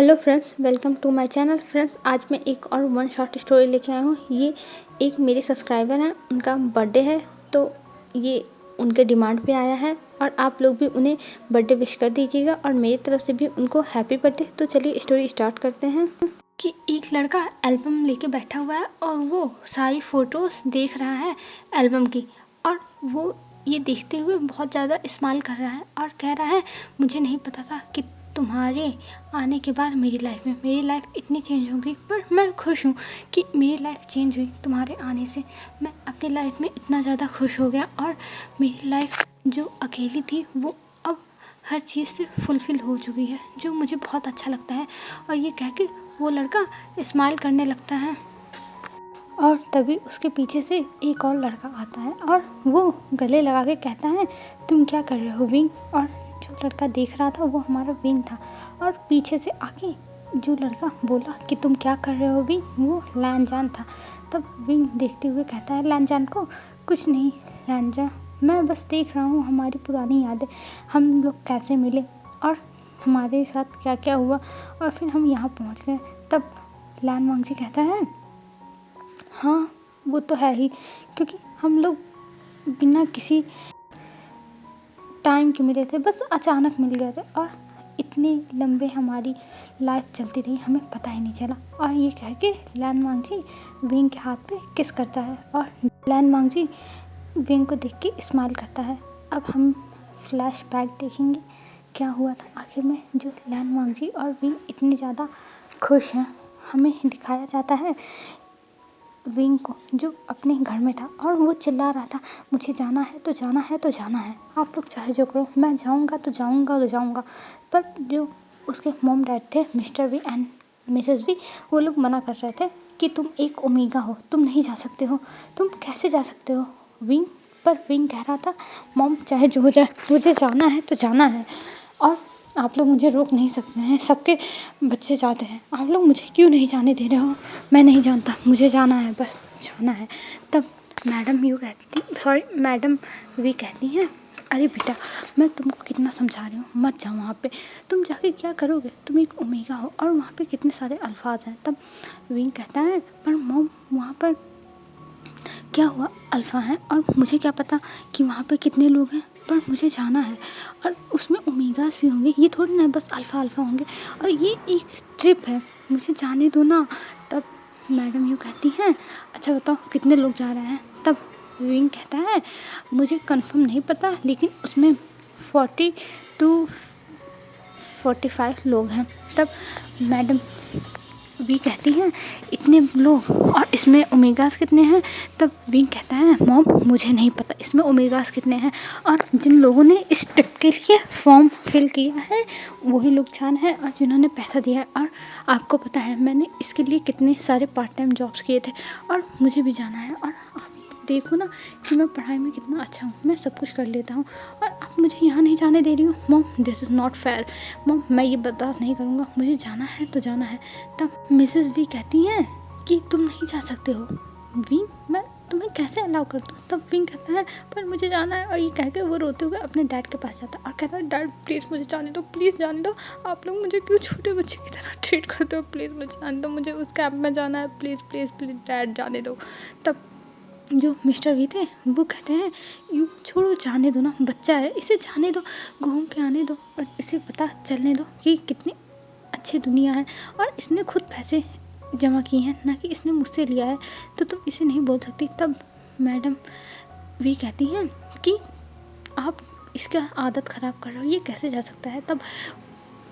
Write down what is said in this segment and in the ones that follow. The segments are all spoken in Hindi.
Hello friends, welcome to my channel. Friends, आज मैं एक और वन शॉट स्टोरी लेके आया हूँ। ये एक मेरे सब्सक्राइबर हैं, उनका बर्थडे है, तो ये उनके डिमांड पे आया है और आप लोग भी उन्हें बर्थडे विश कर दीजिएगा और मेरी तरफ से भी उनको हैप्पी बर्थडे। तो चलिए स्टोरी स्टार्ट करते हैं। कि एक लड़का एल्बम लेके बैठा हुआ है और वो सारी फ़ोटोज़ देख रहा है एल्बम की, और वो ये देखते हुए बहुत ज़्यादा स्माइल कर रहा है और कह रहा है, मुझे नहीं पता था कि तुम्हारे आने के बाद मेरी लाइफ इतनी चेंज होगी, पर मैं खुश हूँ कि मेरी लाइफ चेंज हुई तुम्हारे आने से। मैं अपनी लाइफ में इतना ज़्यादा खुश हो गया और मेरी लाइफ जो अकेली थी वो अब हर चीज़ से फुलफ़िल हो चुकी है, जो मुझे बहुत अच्छा लगता है। और ये कह के वो लड़का स्माइल करने लगता है और तभी उसके पीछे से एक और लड़का आता है और वो गले लगा के कहता है, तुम क्या कर रहे हो विंग। और जो लड़का देख रहा था वो हमारा विंग था, और पीछे से आके जो लड़का बोला कि तुम क्या कर रहे हो विंग, वो लैनजान था। तब विंग देखते हुए कहता है लैनजान को, कुछ नहीं लैनजान, मैं बस देख रहा हूँ हमारी पुरानी यादें, हम लोग कैसे मिले और हमारे साथ क्या क्या हुआ और फिर हम यहाँ पहुँच गए। तब लैन वांगजी कहता है, हाँ वो तो है ही, क्योंकि हम लोग बिना किसी टाइम के मिले थे, बस अचानक मिल गए थे और इतने लंबे हमारी लाइफ चलती रही, हमें पता ही नहीं चला। और ये कह के लैन वांगजी विंग के हाथ पे किस करता है और लैन वांगजी विंग को देख के स्माइल करता है। अब हम फ्लैशबैक देखेंगे क्या हुआ था आखिर में, जो लैन वांगजी और विंग इतने ज़्यादा खुश हैं। हमें दिखाया जाता है विंग को, जो अपने घर में था और वो चिल्ला रहा था, मुझे जाना है तो जाना है तो जाना है, आप लोग चाहे जो करो, मैं जाऊंगा तो जाऊंगा तो जाऊंगा। पर जो उसके मॉम डैड थे, Mr V and Mrs V, वो लोग मना कर रहे थे कि तुम एक ओमेगा हो, तुम नहीं जा सकते हो, तुम कैसे जा सकते हो विंग। पर विंग कह रहा था, मॉम चाहे जो हो जाए, मुझे जाना है तो जाना है और आप लोग मुझे रोक नहीं सकते हैं, सबके बच्चे जाते हैं, आप लोग मुझे क्यों नहीं जाने दे रहे हो। मैं नहीं जानता, मुझे जाना है, बस जाना है। तब मैडम वी कहती हैं, अरे बेटा, मैं तुमको कितना समझा रही हूँ, मत जाओ वहाँ पे, तुम जाके क्या करोगे, तुम एक ओमेगा हो और वहाँ पे कितने सारे अल्फाज हैं। तब विंग कहता है, पर मॉम वहाँ पर क्या हुआ, अल्फ़ा हैं और मुझे क्या पता कि वहाँ पे कितने लोग हैं, पर मुझे जाना है और उसमें ओमेगास भी होंगे, ये थोड़ी ना बस अल्फ़ा होंगे, और ये एक ट्रिप है, मुझे जाने दो ना। तब मैडम यूँ कहती हैं, अच्छा बताओ कितने लोग जा रहे हैं। तब विंग कहता है, मुझे कंफर्म नहीं पता, लेकिन उसमें 40 to 45 लोग हैं। तब मैडम वी कहती हैं, इतने लोग और इसमें ओमेगास कितने हैं। तब विंग कहता है, मॉम मुझे नहीं पता इसमें ओमेगास कितने हैं, और जिन लोगों ने इस ट्रिप के लिए फॉर्म फिल किया है वही लोग जान हैं और जिन्होंने पैसा दिया है। और आपको पता है मैंने इसके लिए कितने सारे पार्ट टाइम जॉब्स किए थे और मुझे भी जाना है, और आप देखो ना कि मैं पढ़ाई में कितना अच्छा हूँ, मैं सब कुछ कर लेता हूँ और आप मुझे यहाँ नहीं जाने दे रही हो। Mom this is not fair, mom मैं ये बर्दाश्त नहीं करूँगा, मुझे जाना है तो जाना है। तब मिसेस वी कहती हैं कि तुम नहीं जा सकते हो विंग, मैं तुम्हें कैसे अलाउ कर दूँ। तब विंग कहता है, पर मुझे जाना है, और ये कह के वो रोते हुए अपने डैड के पास जाता है और कहता है, डैड प्लीज़ मुझे जाने दो, प्लीज़ जाने दो, आप लोग मुझे क्यों छोटे बच्चे की तरह ट्रीट करते हो, प्लीज़ मुझे जाने दो, मुझे उस कैंप में जाना है, प्लीज़ प्लीज़ प्लीज़ डैड जाने दो। तब जो मिस्टर वी थे वो कहते हैं, यू छोड़ो, जाने दो ना, बच्चा है, इसे जाने दो, घूम के आने दो और इसे पता चलने दो कि कितनी अच्छी दुनिया है, और इसने खुद पैसे जमा किए हैं, ना कि इसने मुझसे लिया है, तो तुम इसे नहीं बोल सकती। तब मैडम वी कहती हैं कि आप इसका आदत ख़राब कर रहे हो, ये कैसे जा सकता है। तब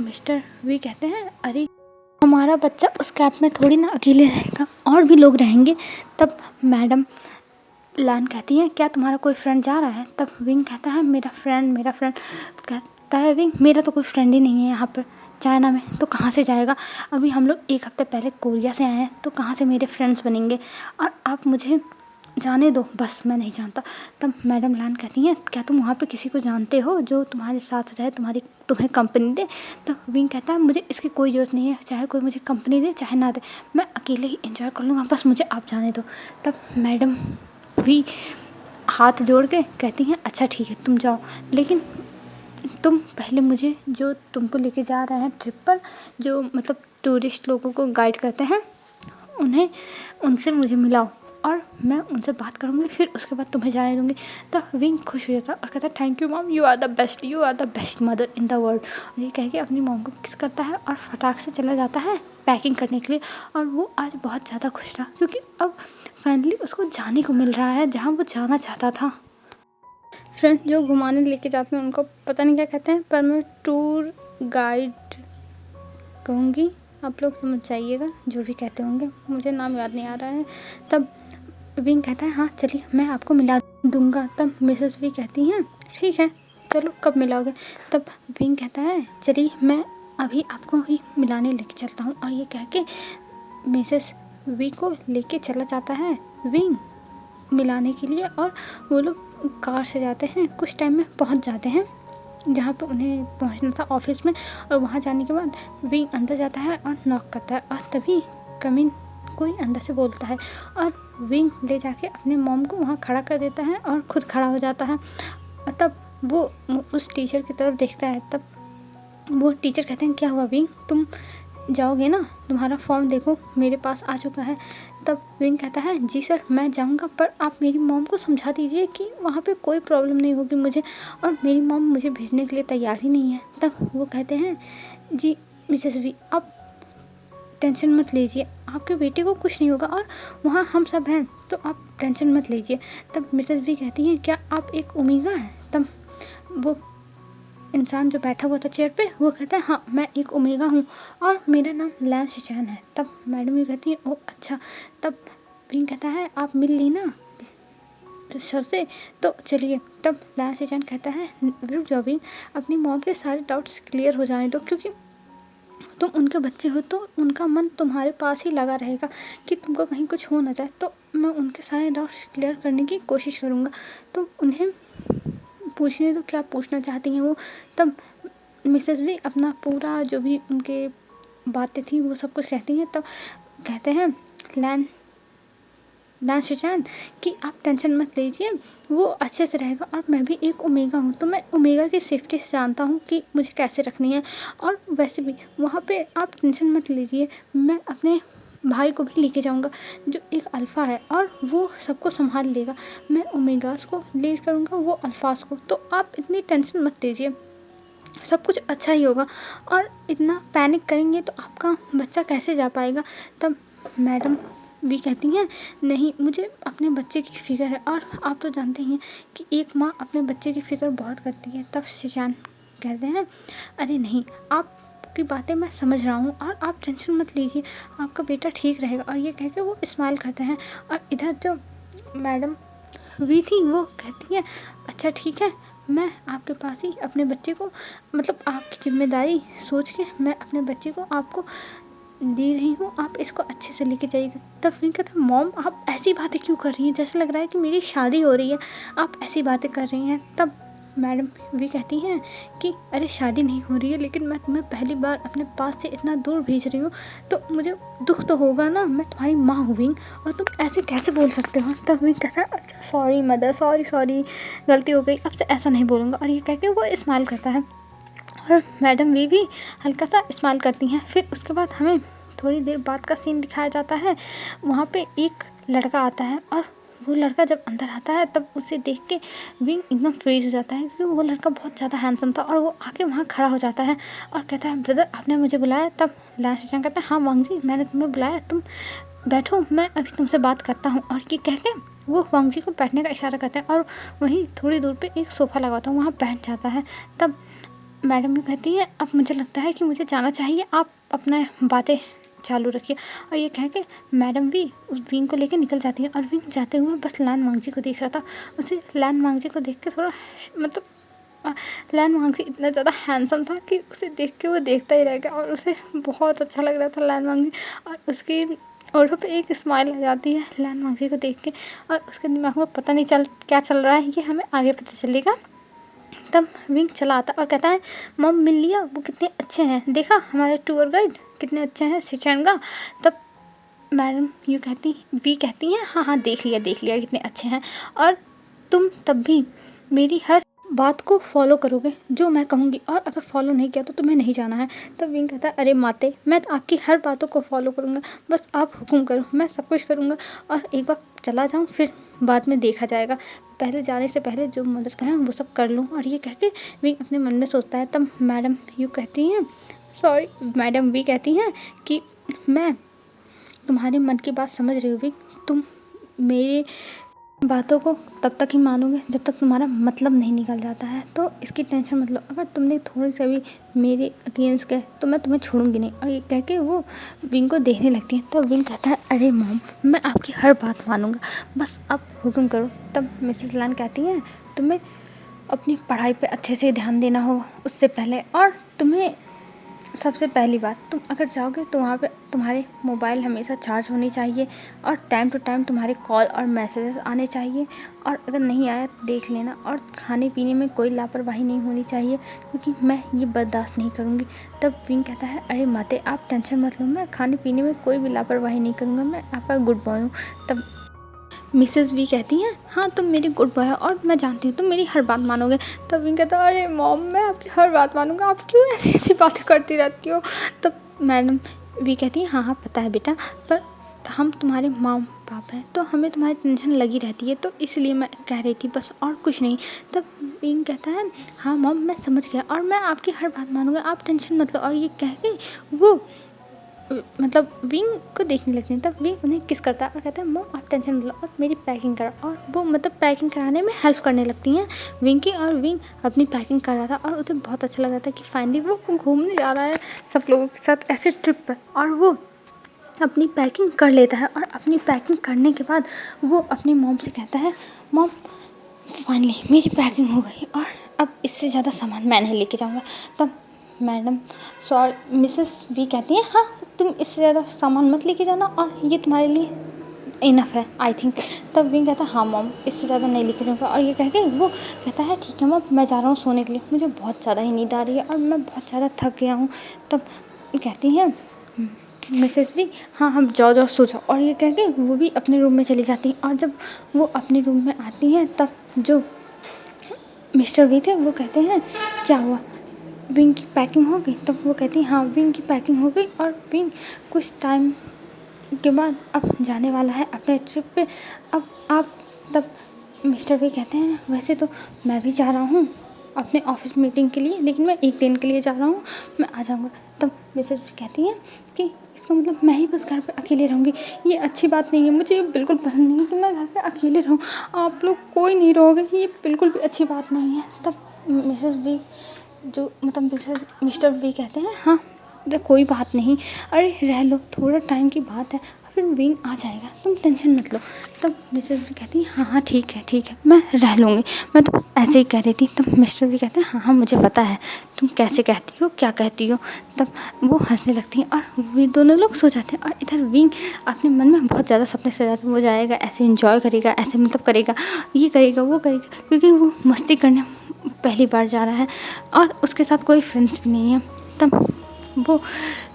मिस्टर वी कहते हैं, अरे हमारा बच्चा उस कैंप में थोड़ी ना अकेले रहेगा, और भी लोग रहेंगे। तब मैडम लैन कहती है, क्या तुम्हारा कोई फ्रेंड जा रहा है। तब विंग कहता है, मेरा फ्रेंड कहता है विंग, मेरा तो कोई फ्रेंड ही नहीं है यहाँ पर चाइना में, तो कहाँ से जाएगा, अभी हम लोग एक हफ्ते पहले कोरिया से आए हैं, तो कहाँ से मेरे फ्रेंड्स बनेंगे, और आप मुझे जाने दो, बस मैं नहीं जानता। तब मैडम लैन कहती हैं, क्या तुम वहाँ पे किसी को जानते हो जो तुम्हारे साथ रहे, तुम्हें कंपनी दे। तब विंग कहता है, मुझे इसकी कोई ज़रूरत नहीं है, चाहे कोई मुझे कंपनी दे चाहे ना दे, मैं अकेले ही एंजॉय कर लूँगा, बस मुझे आप जाने दो। तब मैडम भी हाथ जोड़ के कहती हैं, अच्छा ठीक है तुम जाओ, लेकिन तुम पहले मुझे जो तुमको लेके जा रहे हैं ट्रिप पर, जो मतलब टूरिस्ट लोगों को गाइड करते हैं, उनसे मुझे मिलाओ और मैं उनसे बात करूँगी, फिर उसके बाद तुम्हें जाने दूँगी। तब विंग खुश हो जाता और कहता है thank you mom, you are the best mother in the world. और ये कह के अपनी मॉम को किस करता है और फटाक से चला जाता है पैकिंग करने के लिए। और वो आज बहुत ज़्यादा खुश था क्योंकि अब फाइनली उसको जाने को मिल रहा है जहाँ वो जाना चाहता था। फ्रेंड्स, जो घुमाने लेके जाते हैं उनको पता नहीं क्या कहते हैं, पर मैं टूर गाइड कहूँगी, आप लोग समझ जाइएगा जो भी कहते होंगे, मुझे नाम याद नहीं आ रहा है। तब विंग कहता है हाँ चलिए मैं आपको मिला दूंगा। तब मिसेस वी कहती हैं ठीक है चलो कब मिलाओगे। तब विंग कहता है चलिए मैं अभी आपको ही मिलाने लेके चलता हूँ। और ये कह के मिसेस वी को लेके चला जाता है विंग मिलाने के लिए। और वो लोग कार से जाते हैं, कुछ टाइम में पहुँच जाते हैं जहाँ पे उन्हें पहुँचना था ऑफिस में। और वहाँ जाने के बाद विंग अंदर जाता है और नॉक करता है और तभी कमिन कोई अंदर से बोलता है और विंग ले जाके अपने मॉम को वहाँ खड़ा कर देता है और खुद खड़ा हो जाता है। और तब वो उस टीचर की तरफ देखता है। तब वो टीचर कहते हैं क्या हुआ विंग, तुम जाओगे ना, तुम्हारा फॉर्म देखो मेरे पास आ चुका है। तब विंग कहता है जी सर मैं जाऊंगा, पर आप मेरी मॉम को समझा दीजिए कि वहाँ पे कोई प्रॉब्लम नहीं होगी मुझे, और मेरी मॉम मुझे भेजने के लिए तैयार ही नहीं है। तब वो कहते हैं जी मिसेस वी आप टेंशन मत लीजिए, आपके बेटे को कुछ नहीं होगा और वहाँ हम सब हैं तो आप टेंशन मत लीजिए। तब मिसेस वी कहती हैं क्या आप एक ओमेगा हैं। तब वो इंसान जो बैठा हुआ था चेयर पे वो कहता है हाँ मैं एक ओमेगा हूँ और मेरा नाम लैन शिचैन है। तब मैडम ये कहती है ओ अच्छा। तब विंग कहता है आप मिल ली ना तो सर से, तो चलिए। तब लैन शिचैन कहता है रुक जाओ विंग, अपनी मॉम के सारे डाउट्स क्लियर हो जाने दो, क्योंकि तुम उनके बच्चे हो तो उनका मन तुम्हारे पास ही लगा रहेगा कि तुमको कहीं कुछ हो ना जाए। तो मैं उनके सारे डाउट्स क्लियर करने की कोशिश करूँगा, तो उन्हें पूछने दो क्या पूछना चाहती हैं वो। तब मिसेस भी अपना पूरा जो भी उनके बातें थी वो सब कुछ कहती हैं। तब कहते हैं लैन शिचैन कि आप टेंशन मत लीजिए, वो अच्छे से रहेगा और मैं भी एक ओमेगा हूँ तो मैं ओमेगा की सेफ्टी से जानता हूँ कि मुझे कैसे रखनी है। और वैसे भी वहाँ पे आप टेंशन मत लीजिए, मैं अपने भाई को भी लेके जाऊँगा जो एक अल्फ़ा है और वो सबको संभाल लेगा। मैं ओमेगास को लीड करूँगा, वो अल्फ़ास को, तो आप इतनी टेंशन मत लीजिए, सब कुछ अच्छा ही होगा। और इतना पैनिक करेंगे तो आपका बच्चा कैसे जा पाएगा। तब मैडम भी कहती हैं नहीं मुझे अपने बच्चे की फ़िक्र है, और आप तो जानते ही हैं कि एक माँ अपने बच्चे की फ़िक्र बहुत करती है। तब शिचैन कहते हैं अरे नहीं आपकी बातें मैं समझ रहा हूँ और आप टेंशन मत लीजिए, आपका बेटा ठीक रहेगा। और ये कह के वो स्माइल करते हैं। और इधर जो मैडम वी थी वो कहती है अच्छा ठीक है मैं आपके पास ही अपने बच्चे को, मतलब आपकी जिम्मेदारी सोच के मैं अपने बच्चे को आपको दे रही हूँ, आप इसको अच्छे से लेके जाइएगा। तब फिर कहता है मॉम आप ऐसी बातें क्यों कर रही हैं, जैसे लग रहा है कि मेरी शादी हो रही है, आप ऐसी बातें कर रही हैं। तब मैडम भी कहती हैं कि अरे शादी नहीं हो रही है, लेकिन मैं तुम्हें पहली बार अपने पास से इतना दूर भेज रही हूँ तो मुझे दुख तो होगा ना, मैं तुम्हारी माँ हूँ विंग, और तुम ऐसे कैसे बोल सकते हो। तब विंग कहता है अच्छा सॉरी मदर, सॉरी गलती हो गई, अब से ऐसा नहीं बोलूँगा। और ये कह के वो स्माइल करता है और मैडम भी हल्का सा स्माइल करती हैं। फिर उसके बाद हमें थोड़ी देर बाद का सीन दिखाया जाता है। वहाँ पे एक लड़का आता है और वो लड़का जब अंदर आता है तब उसे देख के विंग एकदम फ्रीज हो जाता है, क्योंकि वो लड़का बहुत ज़्यादा हैंडसम था। और वो आके वहाँ खड़ा हो जाता है और कहता है ब्रदर आपने मुझे बुलाया। तब लैन शिचैन कहता है हाँ वांग जी मैंने तुम्हें बुलाया, तुम बैठो मैं अभी तुमसे बात करता हूँ। और ये कह के वो वांग जी को बैठने का इशारा करते हैं और वहीं थोड़ी दूर पे एक सोफ़ा लगा होता है वहाँ बैठ जाता है। तब मैडम भी कहती है अब मुझे लगता है कि मुझे जाना चाहिए, आप अपना बातें चालू रखिए। और ये कह के मैडम भी उस विंग को लेके निकल जाती है। और विंग जाते हुए बस लैन वांगजी को देख रहा था। उसे लैन वांगजी को देख के थोड़ा मतलब लैन वांगजी इतना ज़्यादा हैंडसम था कि उसे देख के वो देखता ही रह गया और उसे बहुत अच्छा लग रहा था लैन वांगजी। और उसकी ओठों पे एक स्माइल आ जाती है लैन वांगजी को देख के, और उसके दिमाग में पता नहीं क्या चल रहा है, ये हमें आगे पता चलेगा। तब विंग चला आता और कहता है मम मिल लिया, वो कितने अच्छे हैं, देखा हमारे टूर गाइड कितने अच्छे हैं शिचैन का। तब मैडम वी कहती हैं हाँ देख लिया कितने अच्छे हैं, और तुम तब भी मेरी हर बात को फॉलो करोगे जो मैं कहूँगी, और अगर फॉलो नहीं किया तो तुम्हें नहीं जाना है। तब विंग कहता है अरे माते, मैं तो आपकी हर बातों को फॉलो करूँगा, बस आप हुक्म करो, मैं सब कुछ करूँगा, और एक बार चला जाऊँ फिर बाद में देखा जाएगा, पहले जाने से पहले जो मदद कहें वो सब कर लूँ। और ये कह के विंग अपने मन में सोचता है। तब मैडम यू कहती हैं, सॉरी मैडम वी कहती हैं कि मैं तुम्हारे मन की बात समझ रही हूँ विंग, तुम मेरी बातों को तब तक ही मानोगे जब तक तुम्हारा मतलब नहीं निकल जाता है, तो इसकी टेंशन मत लो, अगर तुमने थोड़ी सी भी मेरे अगेंस्ट गए तो मैं तुम्हें छोड़ूंगी नहीं। और ये कह के वो विंग को देखने लगती है। तब विंग कहता है अरे मॉम, मैं आपकी हर बात मानूंगा, बस आप हुक्म करो। तब मिसेस लैन कहती हैं तुम्हें अपनी पढ़ाई पे अच्छे से ध्यान देना होगा उससे पहले, और तुम्हें सबसे पहली बात, तुम अगर जाओगे तो वहाँ पे तुम्हारे मोबाइल हमेशा चार्ज होनी चाहिए, और टाइम टू टाइम तुम्हारे कॉल और मैसेजेस आने चाहिए, और अगर नहीं आया तो देख लेना, और खाने पीने में कोई लापरवाही नहीं होनी चाहिए, क्योंकि मैं ये बर्दाश्त नहीं करूँगी। तब विंग कहता है अरे माते, आप टेंशन मत लो, मैं खाने पीने में कोई भी लापरवाही नहीं करूँगा, मैं आपका गुड बॉय हूँ। तब मिसेस वी कहती हैं हाँ तुम मेरी गुड बॉय हो, और मैं जानती हूँ तुम मेरी हर बात मानोगे। तब विंग कहता है अरे मॉम, मैं आपकी हर बात मानूंगा, आप क्यों ऐसी ऐसी बातें करती रहती हो। तब मैडम वी कहती हैं हाँ पता है बेटा, पर हम तुम्हारे माँ बाप हैं तो हमें तुम्हारी टेंशन लगी रहती है, तो इसलिए मैं कह रही थी बस, और कुछ नहीं। तब विंग कहता है हाँ मॉम मैं समझ गया, और मैं आपकी हर बात मानूंगा, आप टेंशन मत लो। और ये कह के वो मतलब विंग को देखने लगते हैं। तब विंग उन्हें किस करता है और कहता है मॉम आप टेंशन मत लो, और मेरी पैकिंग करा, और वो मतलब पैकिंग कराने में हेल्प करने लगती हैं विंग की। और विंग अपनी पैकिंग कर रहा था, और उसे बहुत अच्छा लग रहा था कि फाइनली वो घूमने जा रहा है सब लोगों के साथ ऐसे ट्रिप पर, और वो अपनी पैकिंग कर लेता है। और अपनी पैकिंग करने के बाद वो अपनी मॉम से कहता है मॉम फाइनली मेरी पैकिंग हो गई, और अब इससे ज़्यादा सामान मैं नहीं लेके जाऊँगा। तब मैडम सॉरी मिसेस वी कहती हैं हाँ तुम इससे ज़्यादा सामान मत लेके जाना, और ये तुम्हारे लिए इनफ है आई थिंक। तब विंग कहता है हाँ मॉम इससे ज़्यादा नहीं लेके जाऊँगा। और ये कह के वो कहता है ठीक है मॉम, मैं जा रहा हूँ सोने के लिए, मुझे बहुत ज़्यादा ही नींद आ रही है और मैं बहुत ज़्यादा थक गया हूँ। तब कहती हैं मिसेस भी हाँ हम जाओ जाओ सो जाओ। और ये कह के वो भी अपने रूम में चली जाती हैं। और जब वो अपने रूम में आती हैं तब जो मिस्टर वी थे वो कहते हैं क्या हुआ, विंग की पैकिंग हो गई। तब वो कहती हैं हाँ विंग की पैकिंग हो गई, और विंग कुछ टाइम के बाद अब जाने वाला है अपने ट्रिप पे। अब आप तब मिस्टर वी कहते हैं वैसे तो मैं भी जा रहा हूँ अपने ऑफिस मीटिंग के लिए, लेकिन मैं एक दिन के लिए जा रहा हूँ, मैं आ जाऊँगा। तब मिसेस भी कहती हैं कि इसका मतलब मैं ही बस घर पे अकेले रहूँगी, ये अच्छी बात नहीं है, मुझे ये बिल्कुल पसंद नहीं है कि मैं घर पे अकेले रहूँ, आप लोग कोई नहीं रहोगे, ये बिल्कुल भी अच्छी बात नहीं है। तब मिसेस भी जो मतलब मिस्टर भी कहते हैं हाँ तो कोई बात नहीं, अरे रह लो, थोड़ा टाइम की बात है, फिर विंग आ जाएगा, तुम टेंशन मत लो। तब मिसेस भी कहती है हाँ ठीक है मैं रह लूँगी, मैं तो बस ऐसे ही कह रही थी। तब मिस्टर भी कहते हैं हाँ मुझे पता है तुम कैसे कहती हो क्या कहती हो। तब वो हंसने लगती हैं और वे दोनों लोग सो जाते हैं। और इधर विंग अपने मन में बहुत ज़्यादा सपने सजाते हैं, वो जाएगा ऐसे इंजॉय करेगा, ऐसे मतलब करेगा, ये करेगा वो करेगा, क्योंकि वो मस्ती करने पहली बार जा रहा है और उसके साथ कोई फ्रेंड्स भी नहीं है। तब वो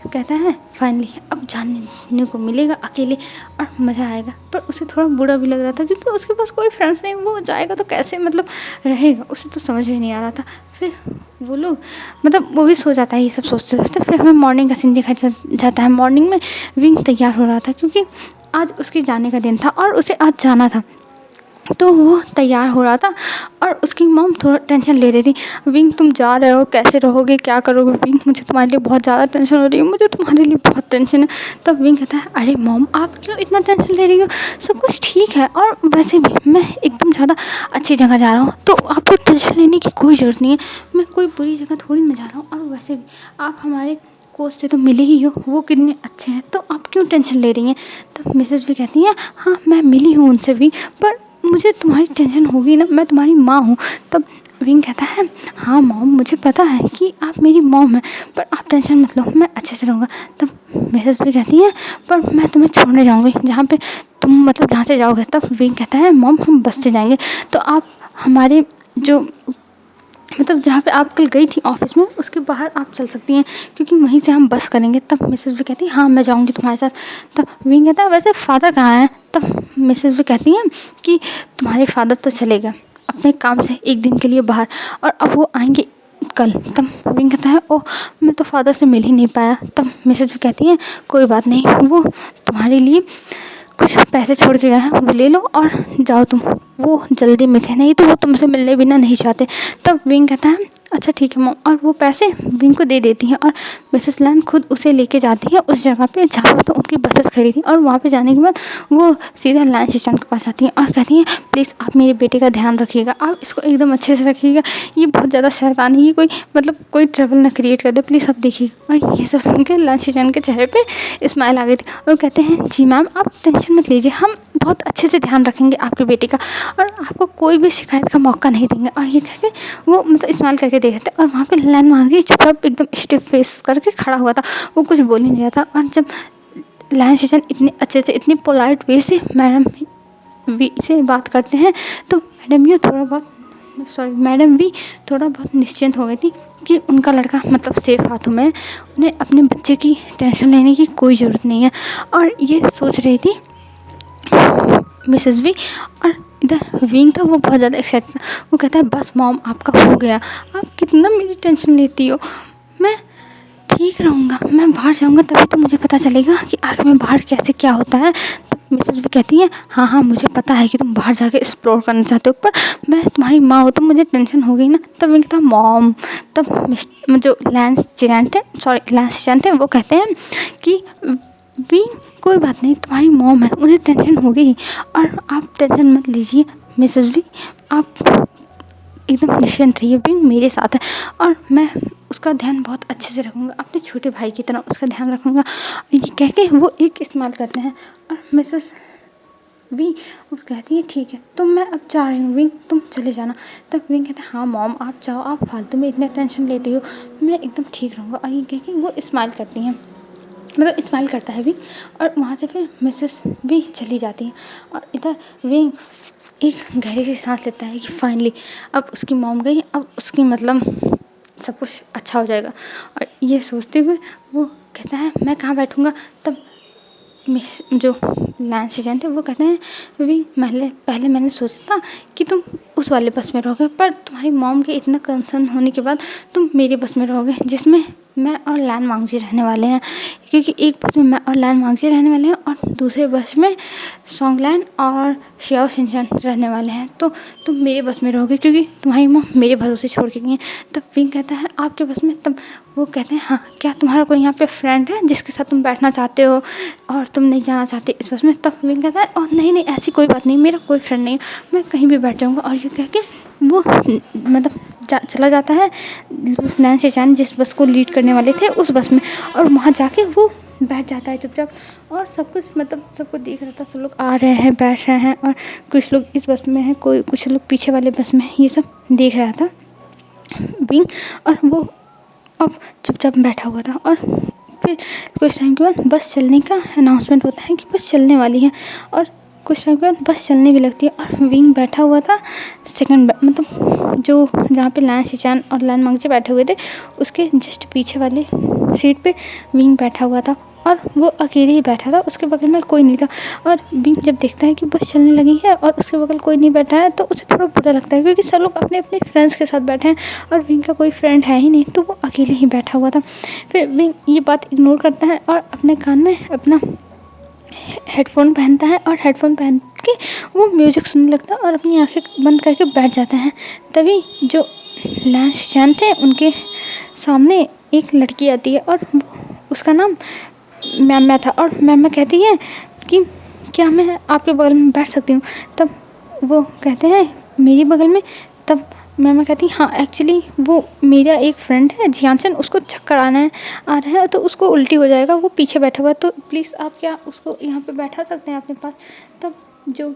कहता है फाइनली अब जानने को मिलेगा अकेले और मज़ा आएगा। पर उसे थोड़ा बुरा भी लग रहा था क्योंकि उसके पास कोई फ्रेंड्स नहीं, वो जाएगा तो कैसे मतलब रहेगा, उसे तो समझ ही नहीं आ रहा था। फिर वो लोग मतलब वो भी सो जाता है ये सब सोचते सोचते। फिर हमें मॉर्निंग का सीन दिखाया जाता है। मॉर्निंग में विंग तैयार हो रहा था क्योंकि आज उसके जाने का दिन था और उसे आज जाना था, तो वो तैयार हो रहा था और उसकी मॉम थोड़ा टेंशन ले रही थी, विंग तुम जा रहे हो कैसे रहोगे क्या करोगे विंग, मुझे तुम्हारे लिए बहुत ज़्यादा टेंशन हो रही है, मुझे तुम्हारे लिए बहुत टेंशन है। तब विंग कहता है अरे मॉम आप क्यों इतना टेंशन ले रही हो, सब कुछ ठीक है और वैसे भी मैं एकदम ज़्यादा अच्छी जगह जा रहा हूँ तो आपको टेंशन लेने की कोई ज़रूरत नहीं है, मैं कोई बुरी जगह थोड़ी ना जा रहा हूँ, और वैसे भी आप हमारे कोच से तो मिले ही हो, वो कितने अच्छे हैं, तो आप क्यों टेंशन ले रही हैं। तब मिसेस भी कहती हैं हाँ मैं मिली हूँ उनसे भी, पर मुझे तुम्हारी टेंशन होगी ना, मैं तुम्हारी माँ हूँ। तब विंग कहता है हाँ मॉम मुझे पता है कि आप मेरी मॉम हैं, पर आप टेंशन मत लो मैं अच्छे से रहूँगा। तब मिसेस भी कहती हैं पर मैं तुम्हें छोड़ने जाऊँगी जहाँ पे तुम मतलब जहाँ से जाओगे। तब विंग कहता है मॉम हम बस से जाएंगे, तो आप हमारे जो मतलब जहाँ पे आप कल गई थी ऑफिस में उसके बाहर आप चल सकती हैं क्योंकि वहीं से हम बस करेंगे। तब मिसेस भी कहती है हाँ मैं जाऊँगी तुम्हारे साथ। तब विंग कहता है वैसे फ़ादर कहाँ हैं। तब मिसेस भी कहती हैं कि तुम्हारे फादर तो चले गए अपने काम से एक दिन के लिए बाहर, और अब वो आएंगे कल। तब विंग कहता है ओह मैं तो फादर से मिल ही नहीं पाया। तब मिसेज भी कहती है कोई बात नहीं, वो तुम्हारे लिए कुछ पैसे छोड़ के गए हैं, वो ले लो और जाओ तुम। वो जल्दी में थे, नहीं तो वो तुमसे मिलने बिना नहीं चाहते। तब विंग कहता है अच्छा ठीक है मॉम, और वो पैसे विंग को दे देती हैं और मिसेस लैन खुद उसे लेके जाती है उस जगह पे जहाँ पर तो उनकी बसेस खड़ी थी। और वहाँ पे जाने के बाद वो सीधा लैन स्टेशन के पास आती हैं और कहती हैं प्लीज़ आप मेरे बेटे का ध्यान रखिएगा, आप इसको एकदम अच्छे से रखिएगा, ये बहुत ज़्यादा शैतान है, ये कोई मतलब कोई ट्रबल ना क्रिएट कर दे, प्लीज़ आप देखिएगा। और ये सब सुन के लैन स्टेशन के चेहरे पर स्माइल आ गई थी और कहते हैं जी मैम आप टेंशन मत लीजिए, हम बहुत अच्छे से ध्यान रखेंगे आपके बेटे का और आपको कोई भी शिकायत का मौका नहीं देंगे। और ये कहते वो मतलब इस्तेमाल करके देखते। और वहाँ पे लैन मांगी चुपचाप एकदम स्टिफ फेस करके खड़ा हुआ था, वो कुछ बोल ही नहीं रहा था। और जब लैन शेजन इतने अच्छे से इतनी पोलाइट वे से मैडम वी से बात करते हैं तो मैडम भी थोड़ा बहुत निश्चिंत हो गई थी कि उनका लड़का मतलब सेफ हाथों में है, उन्हें अपने बच्चे की टेंशन लेने की कोई ज़रूरत नहीं है। और ये सोच रही थी मिसेस वी। और इधर विंग था वो बहुत ज़्यादा एक्साइटेड था, वो कहता है बस मॉम आपका हो गया, आप कितना मेरी टेंशन लेती हो, मैं ठीक रहूँगा, मैं बाहर जाऊँगा तभी तो मुझे पता चलेगा कि आखिर में बाहर कैसे क्या होता है। तब मिसेस भी कहती है हाँ हाँ मुझे पता है कि तुम बाहर जाके एक्सप्लोर करना चाहते हो, पर मैं तुम्हारी माँ हूँ तो मुझे टेंशन हो गई ना। तब विंग कहता मॉम। तब जो लैंस थे वो कहते हैं कि विंग कोई बात नहीं, तुम्हारी मॉम है, उन्हें टेंशन हो गई और आप टेंशन मत लीजिए मिसेस भी, आप एकदम निश्चिंत रहिए, विंग मेरे साथ है और मैं उसका ध्यान बहुत अच्छे से रखूँगा, अपने छोटे भाई की तरह उसका ध्यान रखूँगा। ये कह के वो एक इस्तेमाल करते हैं और मिसेस भी उस कहती है ठीक है तो मैं अब जा रही हूँ विंग, तुम चले जाना। तब विंग कहता है हाँ मॉम आप जाओ, आप फालतू में इतना टेंशन लेती हो, मैं एकदम ठीक रहूँगा। और ये कह के वो स्माइल करती हैं, मतलब स्माइल करता है विंग। और वहाँ से फिर मिसेस भी चली जाती है और इधर विंग एक गहरी सी सांस लेता है कि फाइनली अब उसकी मॉम गई, अब उसकी मतलब सब कुछ अच्छा हो जाएगा। और ये सोचते हुए वो कहता है मैं कहाँ बैठूँगा। तब जो लैंस सीजन थे वो कहते हैं विंग पहले मैंने सोचा था कि तुम उस वाले बस में रहोगे, पर तुम्हारी मॉम के इतना कंसर्न होने के बाद तुम मेरे बस में रहोगे जिसमें मैं और लैन वांगजी रहने वाले हैं, क्योंकि एक बस में मैं और लैन वांगजी रहने वाले हैं और दूसरे बस में सॉन्गलैंड और शियाओ शिनचैन रहने वाले हैं। तो तुम मेरे बस में रहोगे क्योंकि तुम्हारी मॉम मेरे भरोसे छोड़ के गई हैं। तब विंग कहता है आपके बस में। तब वो कहते हैं हाँ क्या तुम्हारा कोई यहाँ पे फ्रेंड है जिसके साथ तुम बैठना चाहते हो और तुम नहीं जाना चाहते इस बस में। तब विंग कहता है ओह नहीं ऐसी कोई बात नहीं, मेरा कोई फ्रेंड नहीं, मैं कहीं भी बैठ जाऊँगा। और ये कह के वो मतलब चला जाता है लैंस शेजान जिस बस को लीड करने वाले थे उस बस में, और वहाँ जाके वो बैठ जाता है चुपचाप। और सब कुछ मतलब सबको देख रहा था, सब लोग आ रहे हैं बैठ रहे हैं और कुछ लोग इस बस में हैं, कुछ लोग पीछे वाले बस में, ये सब देख रहा था विंग। और वो अब चुपचाप बैठा हुआ था। और फिर कुछ टाइम के बाद बस चलने का अनाउंसमेंट होता है कि बस चलने वाली है, और कुछ टाइम के बाद बस चलने भी लगती है। और विंग बैठा हुआ था सेकंड मतलब जो जहाँ पे लैन शिचान और लैन मंगचे बैठे हुए थे उसके जस्ट पीछे वाले सीट पे विंग बैठा हुआ था और वो अकेले ही बैठा था, उसके बगल में कोई नहीं था। और विंग जब देखता है कि बस चलने लगी है और उसके बगल कोई नहीं बैठा है तो उसे थोड़ा बुरा लगता है, क्योंकि सब लोग अपने अपने फ्रेंड्स के साथ बैठे हैं और विंग का कोई फ्रेंड है ही नहीं, तो वो अकेले ही बैठा हुआ था। फिर विंग ये बात इग्नोर करता है और अपने कान में अपना हेडफोन पहनता है और हेडफोन पहन के वो म्यूज़िक सुनने लगता है और अपनी आंखें बंद करके बैठ जाता है। तभी जो लैन शिचान थे उनके सामने एक लड़की आती है और उसका नाम मैम था। और मैम कहती है कि क्या मैं आपके बगल में बैठ सकती हूँ। तब वो कहते हैं मेरी बगल में। तब मैम कहती हाँ एक्चुअली वो मेरा एक फ्रेंड है जियानसन, उसको चक्कर आ रहा है तो उसको उल्टी हो जाएगा, वो पीछे बैठा हुआ है, तो प्लीज़ आप क्या उसको यहाँ पे बैठा सकते हैं अपने पास। तब जो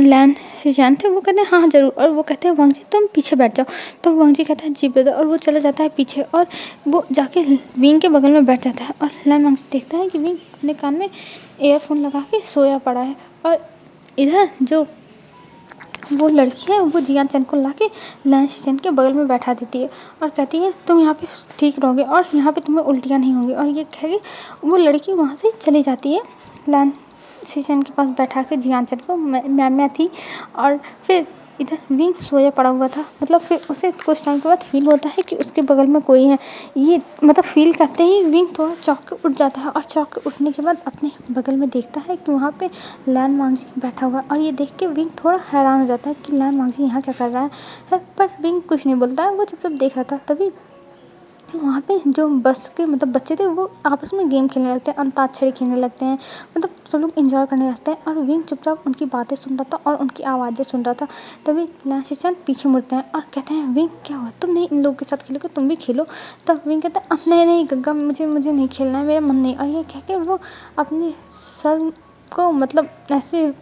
लैन शिजान थे वो कहते हैं हाँ ज़रूर। और वो कहते हैं वांगजी तुम पीछे बैठ जाओ। तो वांगजी कहता है जी ब्रदर, और वो चला जाता है पीछे और वो जाके विंग के बगल में बैठ जाता है। और लैन वांगजी देखता है कि विंग अपने कान में एयरफोन लगा के सोया पड़ा है। और इधर जो वो लड़की है वो जियानसन को ला के लैन शिजान के बगल में बैठा देती है और कहती है तुम यहाँ पे ठीक रहोगे और यहाँ पे तुम्हें उल्टियाँ नहीं होंगी। और ये कह के वो लड़की वहाँ से चली जाती है लैन शिजान के पास बैठा के जियानसन को। मैम थी और फिर इधर विंग सोया पड़ा हुआ था। मतलब फिर उसे कुछ टाइम के बाद फील होता है कि उसके बगल में कोई है। ये मतलब फील करते ही विंग थोड़ा चौंक के उठ जाता है और चौंक के उठने के बाद अपने बगल में देखता है कि वहाँ पे लैन वांगजी बैठा हुआ है। और ये देख के विंग थोड़ा हैरान हो जाता है कि लैन वांगजी यहाँ क्या कर रहा है। पर विंग कुछ नहीं बोलता है, वो चुपचाप देख रहा था। तभी वहाँ पे जो बस के मतलब बच्चे थे वो आपस में गेम खेलने लगते हैं, अंताक्षरी खेलने लगते हैं। मतलब सब लोग एंजॉय करने लगते हैं और विंग चुपचाप उनकी बातें सुन रहा था और उनकी आवाज़ें सुन रहा था। तभी लैन शिनचैन पीछे मुड़ते हैं और कहते हैं विंग क्या हुआ, तुम नहीं इन लोगों के साथ खेलोगे, तुम भी खेलो। तब विंग कहता है नहीं नहीं गग्गा, मुझे नहीं खेलना है, मेरा मन नहीं। और ये कह के वो अपने सर को मतलब ऐसे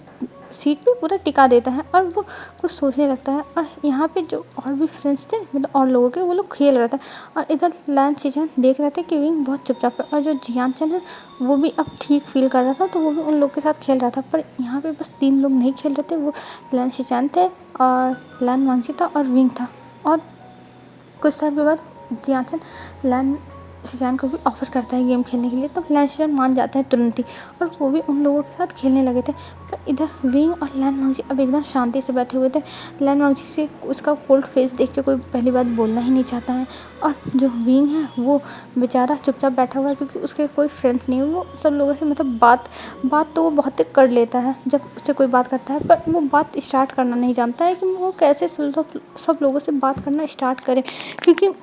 सीट पे पूरा टिका देता है और वो कुछ सोचने लगता है। और यहाँ पे जो और भी फ्रेंड्स थे मतलब और लोगों के, वो लोग खेल रहे थे और इधर लैन शिनचैन देख रहे थे कि विंग बहुत चुपचाप है। और जो जियानचन है वो भी अब ठीक फील कर रहा था, तो वो भी उन लोग के साथ खेल रहा था। पर यहाँ पे बस 3 लोग नहीं खेल रहे थे, वो लैन शिनचैन थे और लैन वांगजी था और विंग था। और कुछ टाइम के बाद जियानचन लैन शिनचैन को भी ऑफ़र करता है गेम खेलने के लिए। तब लैन शिनचैन मान जाता है तुरंत ही और वो भी उन लोगों के साथ खेलने लगे थे। पर इधर विंग और लैन वांगजी अब एकदम शांति से बैठे हुए थे। लैन वांगजी से उसका कोल्ड फेस देख के कोई पहली बात बोलना ही नहीं चाहता है। और जो विंग है वो बेचारा चुपचाप बैठा हुआ है क्योंकि उसके कोई फ्रेंड्स नहीं है। वो सब लोगों से मतलब बात तो वो बहुत कर लेता है जब उससे कोई बात करता है, पर वो बात स्टार्ट करना नहीं जानता है कि वो कैसे सब लोगों से बात करना स्टार्ट करे। क्योंकि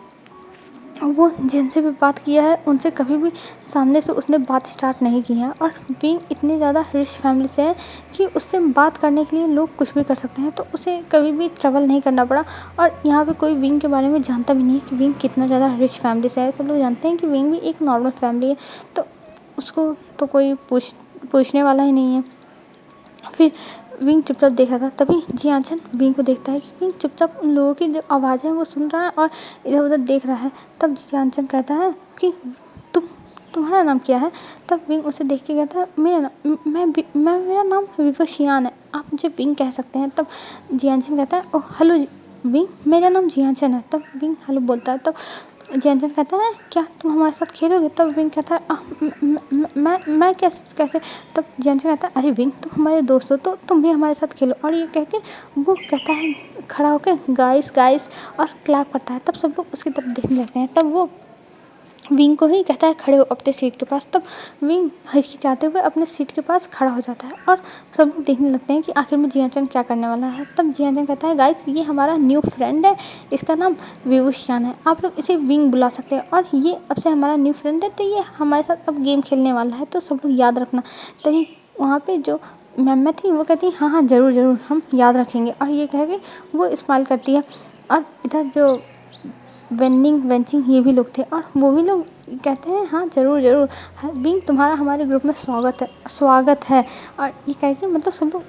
वो जिनसे भी बात किया है उनसे कभी भी सामने से उसने बात स्टार्ट नहीं की है। और विंग इतनी ज़्यादा रिच फैमिली से है कि उससे बात करने के लिए लोग कुछ भी कर सकते हैं, तो उसे कभी भी ट्रबल नहीं करना पड़ा। और यहाँ पे कोई विंग के बारे में जानता भी नहीं है कि विंग कितना ज़्यादा रिच फैमिली से है। सब लोग जानते हैं कि विंग भी एक नॉर्मल फैमिली है, तो उसको तो कोई पूछने वाला ही नहीं है। फिर विंग चुपचाप देख रहा था। तभी जियानचन विंग को देखता है कि विंग चुपचाप उन लोगों की जो आवाज़ें हैं वो सुन रहा है और इधर उधर देख रहा है। तब जियानचन कहता है कि तुम्हारा नाम क्या है। तब विंग उसे देख के कहता है मेरा नाम विवशियान है, आप मुझे विंग कह सकते हैं। तब जियानचन कहता है ओह हेलो विंग, मेरा नाम जियानचन है। तब विंग हेलो बोलता है। तब जियानचन कहता है क्या तुम हमारे साथ खेलोगे। तब विंग कहता है मैं कैसे। तब जियानचन कहता है अरे विंग तुम हमारे दोस्त हो तो तुम भी हमारे साथ खेलो। और ये कह के वो कहता है खड़ा होकर गाइस गाइस और क्लैप करता है। तब सब लोग उसकी तरफ देखने लगते हैं। तब वो विंग को ही कहता है खड़े हो अपने सीट के पास। तब विंग हिचकिचाते हुए अपने सीट के पास खड़ा हो जाता है और सब लोग देखने लगते हैं कि आखिर में जियानचन क्या करने वाला है। तब जियानचन कहता है गाइस ये हमारा न्यू फ्रेंड है, इसका नाम विवशियान है, आप लोग इसे विंग बुला सकते हैं और ये अब से हमारा न्यू फ्रेंड है, तो ये हमारे साथ अब गेम खेलने वाला है, तो सब लोग याद रखना। तभी वहाँ पर जो मैम थी वो कहती है हाँ हाँ ज़रूर हम याद रखेंगे। और ये कह के वो स्माइल करती है। और इधर जो वेंचिंग ये भी लोग थे और वो भी लोग कहते हैं हाँ ज़रूर विंग तुम्हारा हमारे ग्रुप में स्वागत है। और ये कह के मतलब सब लोग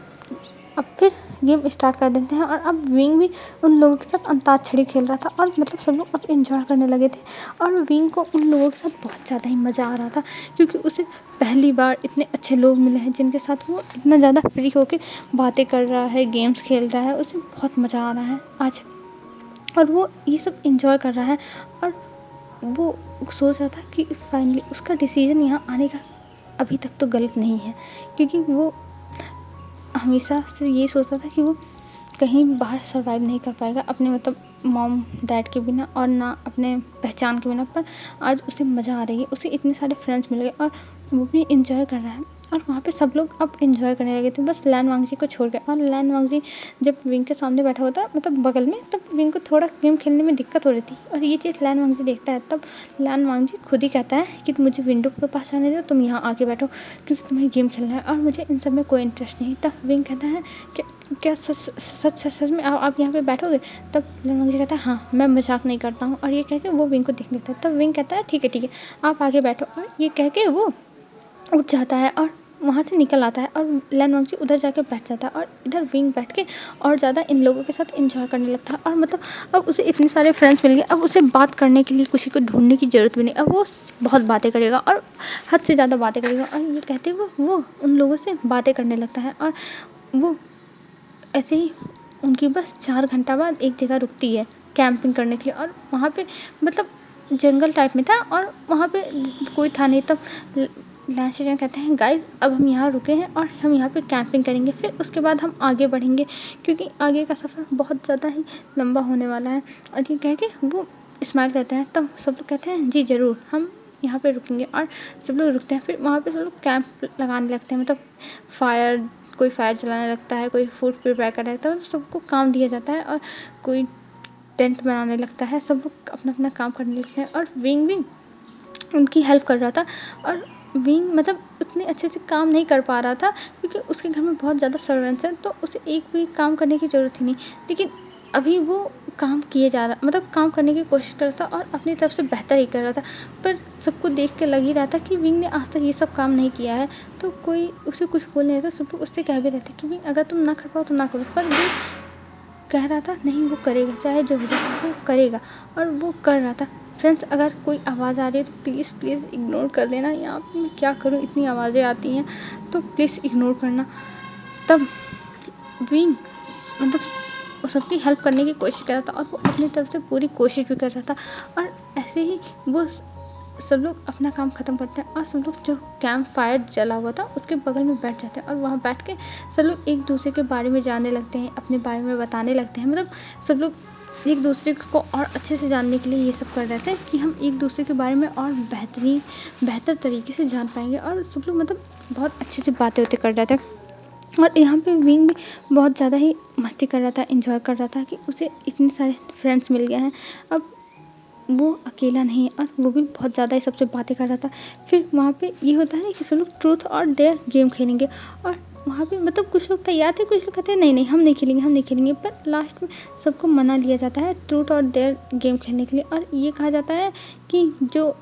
अब फिर गेम स्टार्ट कर देते हैं। और अब विंग भी उन लोगों के साथ अंताक्षरी खेल रहा था और मतलब सब लोग अब एंजॉय करने लगे थे। और विंग को उन लोगों के साथ बहुत ज़्यादा ही मज़ा आ रहा था क्योंकि उसे पहली बार इतने अच्छे लोग मिले हैं जिनके साथ वो इतना ज़्यादा फ्री होकर बातें कर रहा है, गेम्स खेल रहा है, उसे बहुत मज़ा आ रहा है आज। और वो ये सब एंजॉय कर रहा है और वो सोच रहा था कि फाइनली उसका डिसीजन यहाँ आने का अभी तक तो गलत नहीं है। क्योंकि वो हमेशा से ये सोचता था कि वो कहीं बाहर सर्वाइव नहीं कर पाएगा अपने मतलब मॉम डैड के बिना और ना अपने पहचान के बिना। पर आज उसे मज़ा आ रही है, उसे इतने सारे फ्रेंड्स मिल गए और वो भी एंजॉय कर रहा है। और वहाँ पे सब लोग अब एंजॉय करने लगे थे बस लैन वांगजी को छोड़ के। और लैन वांगजी जब विंग के सामने बैठा हुआ था मतलब बगल में, तब विंग को थोड़ा गेम खेलने में दिक्कत हो रही थी और ये चीज़ लैन वांगजी देखता है। तब लैन वांगजी खुद ही कहता है कि तुम मुझे विंडो के पास आने दो, तुम यहाँ आके बैठो क्योंकि तुम्हें गेम खेलना है और मुझे इन सब में कोई इंटरेस्ट नहीं। तब विंग कहता है कि क्या सच में आप यहाँ पे बैठोगे। तब लैन वांगजी कहता है हाँ मैं मजाक नहीं करता हूँ। और ये कह के वो विंग को देख लेता है। तब विंग कहता है ठीक है आप आगे बैठो। और ये कह के वो उठ जाता है और वहाँ से निकल आता है और लैन वांगजी उधर जाके बैठ जाता है। और इधर विंग बैठ के और ज़्यादा इन लोगों के साथ एंजॉय करने लगता है। और मतलब अब उसे इतने सारे फ्रेंड्स मिल गए, अब उसे बात करने के लिए किसी को ढूंढने की ज़रूरत भी नहीं। अब वो बहुत बातें करेगा और हद से ज़्यादा बातें करेगा। और ये कहते हुए वो उन लोगों से बातें करने लगता है। और वो ऐसे ही उनकी बस 4 घंटा बाद एक जगह रुकती है कैंपिंग करने के लिए। और वहाँ पे मतलब जंगल टाइप में था और वहाँ पे कोई था नहीं। तब लैंस टीचर कहते हैं गाइस अब हम यहाँ रुके हैं और हम यहाँ पे कैंपिंग करेंगे, फिर उसके बाद हम आगे बढ़ेंगे क्योंकि आगे का सफ़र बहुत ज़्यादा ही लंबा होने वाला है। और ये कह के वो स्माइल करते हैं। तब सब लोग कहते हैं जी ज़रूर, हम यहाँ पे रुकेंगे। और सब लोग रुकते हैं। फिर वहाँ पे सब लोग कैंप लगाने लगते हैं, मतलब कोई फायर जलाने लगता है, कोई फूड प्रिपेयर करने लगता है, मतलब सबको काम दिया जाता है। और कोई टेंट बनाने लगता है, सब लोग अपना अपना काम करने लगते हैं। और विंग भी उनकी हेल्प कर रहा था। और विंग मतलब उतने अच्छे से काम नहीं कर पा रहा था क्योंकि उसके घर में बहुत ज़्यादा सर्वेंट्स हैं, तो उसे एक भी काम करने की ज़रूरत ही नहीं। लेकिन अभी वो काम किए जा रहा, मतलब काम करने की कोशिश कर रहा था और अपनी तरफ से बेहतर ही कर रहा था। पर सबको देख के लग ही रहा था कि विंग ने आज तक ये सब काम नहीं किया है, तो कोई उसे कुछ बोल नहीं रहा था। सब लोग उससे कह भी रहे थे कि विंग अगर तुम ना कर पाओ तो ना करो, पर वो कह रहा था नहीं वो करेगा, चाहे जो हो जाए वो करेगा। और वो कर रहा था। फ्रेंड्स, अगर कोई आवाज़ आ रही है तो प्लीज़ प्लीज़ इग्नोर कर देना। यहाँ पे मैं क्या करूँ, इतनी आवाज़ें आती हैं, तो प्लीज़ इग्नोर करना। तब विंग मतलब वो सबकी हेल्प करने की कोशिश कर रहा था और वो अपनी तरफ से पूरी कोशिश भी कर रहा था। और ऐसे ही वो सब लोग अपना काम ख़त्म करते हैं और सब लोग जो कैंप फायर जला हुआ था उसके बगल में बैठ जाते हैं। और वहाँ बैठ के सब लोग एक दूसरे के बारे में जानने लगते हैं, अपने बारे में बताने लगते हैं। मतलब सब लोग एक दूसरे को और अच्छे से जानने के लिए ये सब कर रहे थे कि हम एक दूसरे के बारे में और बेहतर तरीके से जान पाएंगे। और सब लोग मतलब बहुत अच्छे से बातें होते कर रहे थे। और यहाँ पे विंग भी बहुत ज़्यादा ही मस्ती कर रहा था, एंजॉय कर रहा था कि उसे इतने सारे फ्रेंड्स मिल गए हैं, अब वो अकेला नहीं है। और वो भी बहुत ज़्यादा ही सबसे बातें कर रहा था। फिर वहाँ पे ये होता है कि सब लोग ट्रूथ और डेयर गेम खेलेंगे। और वहाँ पे मतलब कुछ लोग तैयार थे, कुछ लोग कहते हैं नहीं हम नहीं खेलेंगे। पर लास्ट में सबको मना लिया जाता है ट्रूथ और डेयर गेम खेलने के लिए। और ये कहा जाता है कि जो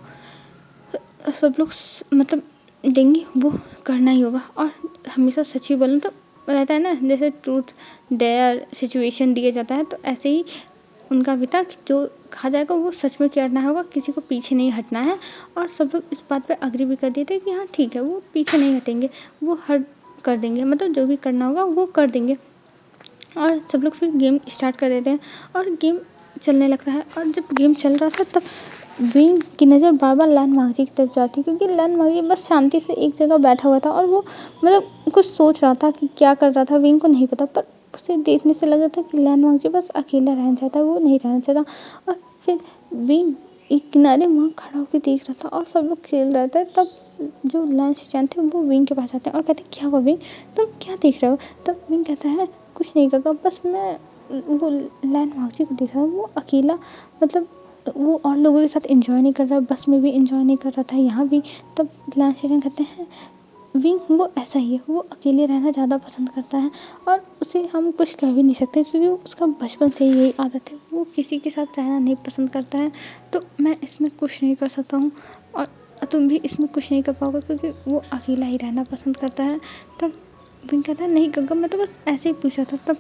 सब लोग मतलब देंगे वो करना ही होगा और हमेशा सच ही बोलना। तो रहता है ना, जैसे ट्रूथ डेयर सिचुएशन दिया जाता है, तो ऐसे ही उनका भी था कि जो कहा जाएगा वो सच में करना होगा, किसी को पीछे नहीं हटना है। और सब लोग इस बात पे अग्री भी कर दिए थे कि हाँ ठीक है, वो पीछे नहीं हटेंगे, वो हट कर देंगे, मतलब जो भी करना होगा वो कर देंगे। और सब लोग फिर गेम स्टार्ट कर देते हैं और गेम चलने लगता है। और जब गेम चल रहा था तब विंग की नज़र बार बार लैन मांगजी की तरफ जाती, क्योंकि लैन मांगजी बस शांति से एक जगह बैठा हुआ था और वो मतलब कुछ सोच रहा था कि क्या कर रहा था, विंग को नहीं पता। पर उसे देखने से लग रहा था कि लैन मांगजी बस अकेला रहना चाहता है, वो नहीं रहना चाहता। और फिर विंग एक किनारे वहाँ खड़ा होकर देख रहा था और सब लोग खेल रहे थे। तब जो लैन शिचान थे वो विंग के पास आते हैं और कहते हैं क्या हुआ विंग, तुम क्या देख रहे हो। तब विंग कहता है कुछ नहीं काका, बस मैं वो लैन मार्जी को देख रहा हूँ, वो अकेला मतलब वो और लोगों के साथ एंजॉय नहीं कर रहा, बस में भी एंजॉय नहीं कर रहा था, यहाँ भी। तब लैन शिचान कहते हैं विंग वो ऐसा ही है, वो अकेले रहना ज़्यादा पसंद करता है और उसे हम कुछ कह भी नहीं सकते क्योंकि उसका बचपन से ही यही आदत है, वो किसी के साथ रहना नहीं पसंद करता है। तो मैं इसमें कुछ नहीं कर सकता हूँ और तुम भी इसमें कुछ नहीं कर पाओगे क्योंकि वो अकेला ही रहना पसंद करता है। तब विंग कहता है नहीं गग्गा, मैं तो बस ऐसे ही पूछा था। तब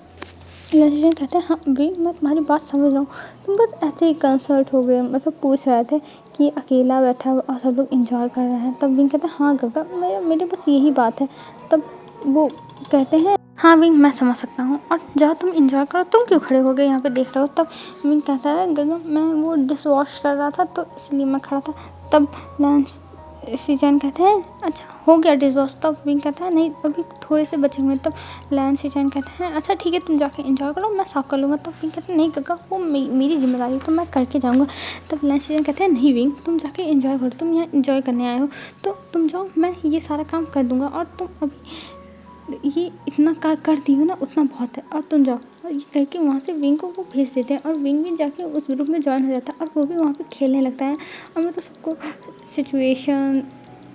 लंचन कहते हैं हाँ विंग, मैं तुम्हारी बात समझ रहा हूँ, तुम बस ऐसे ही कंसर्ट हो गए, मतलब पूछ रहे थे कि अकेला बैठा हुआ और सब लोग एंजॉय कर रहे हैं। तब विंग कहता है हाँ गग्गा, मेरी बस यही बात है। तब वो कहते हैं हाँ विंग, मैं समझ सकता हूँ और जाओ तुम एंजॉय करो, तुम क्यों खड़े हो गए यहाँ पे देख रहे हो। तब विंग कहता है गग्गा मैं वो डिश वॉश कर रहा था तो इसलिए मैं खड़ा था। तब लंच शिचान कहते हैं अच्छा हो गया डिश वॉश। तब विंग कहता है नहीं अभी थोड़े से बचे हुए हैं। तब लैन शिचान कहते हैं अच्छा ठीक है तुम जाके एंजॉय करो, मैं साफ़ कर लूँगा। तब विंग कहते हैं नहीं काका, वो मेरी जिम्मेदारी है तो मैं करके जाऊँगा। तब लैन शिचान कहते हैं नहीं विंग, तुम जाके एंजॉय करो, तुम यहाँ एंजॉय करने आए हो तो तुम जाओ, मैं ये सारा काम कर दूँगा और तुम अभी ये इतना कर दी हो ना, उतना बहुत है और तुम जाओ। और ये कह के वहाँ से विंग को वो भेज देते हैं और विंग भी जाके उस ग्रुप में ज्वाइन हो जाता है और वो भी वहाँ पे खेलने लगता है। और मैं तो सबको सिचुएशन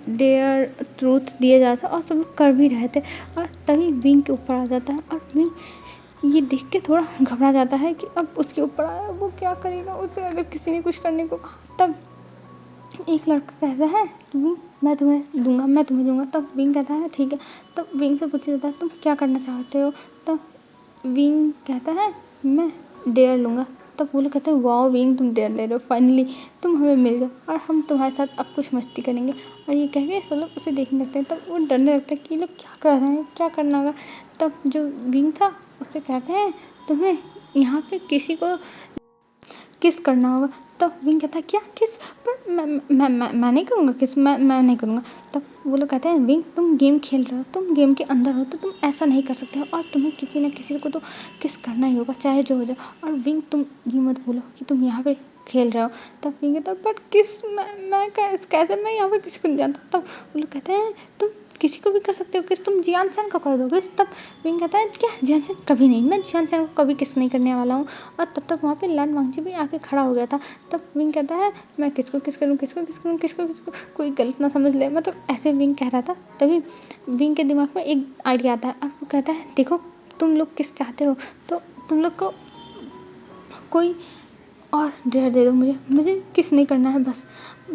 डेयर ट्रूथ दिया जाता है और सब लोग कर भी रहे थे। और तभी विंग के ऊपर आ जाता है और विंग ये देख के थोड़ा घबरा जाता है कि अब उसके ऊपर आया वो क्या करेगा, उसे अगर किसी ने कुछ करने को कहा। तब एक लड़का कहता है कि विंग मैं तुम्हें दूंगा। तब विंग कहता है ठीक है। तब विंग से पूछा जाता है तुम क्या करना चाहते हो। तब विंग कहता है मैं डेयर लूँगा। तब वो लोग कहते हैं वाह विंग, तुम डेयर ले रहे हो, फाइनली तुम हमें मिल गए और हम तुम्हारे साथ अब कुछ मस्ती करेंगे। और ये कह के सब लोग उसे देखने लगते हैं। तब वो डरने लगता है कि ये लोग क्या कर रहे हैं, क्या करना होगा। तब जो विंग था उससे कहते हैं तुम्हें यहाँ पे किसी को किस करना होगा। तो विंग कहता है क्या किस, पर मैं नहीं करूँगा किस, मैं नहीं करूँगा। तब वो लोग कहते हैं विंग तुम गेम खेल रहे हो, तुम गेम के अंदर हो, तो तुम ऐसा नहीं कर सकते हो और तुम्हें किसी न किसी को तो किस करना ही होगा चाहे जो हो जाए। और विंग तुम ये मत बोलो कि तुम यहाँ पे खेल रहे हो। तब विंग कहता है बट किस, मैं कैसे मैं यहाँ पे किसी को नहीं जानता। तब वो लोग कहते हैं तुम किसी को भी कर सकते हो किस, तुम जियान चैन को कर दोगे। तब विंग कहता है क्या जियान चैन, कभी नहीं, मैं जियान चैन को कभी किस नहीं करने वाला हूँ। और तब तक वहाँ पे लैन वांगजी भी आके खड़ा हो गया था। तब विंग कहता है मैं किसको किस करूँ, किसको किस करूँ, किसको किसको, कोई गलत ना समझ ले, मतलब ऐसे विंग कह रहा था। तभी विंग के दिमाग में एक आइडिया आता है और वो कहता है देखो तुम लोग किस चाहते हो, तो तुम लोग को कोई और डेयर दे दो, मुझे किस नहीं करना है बस।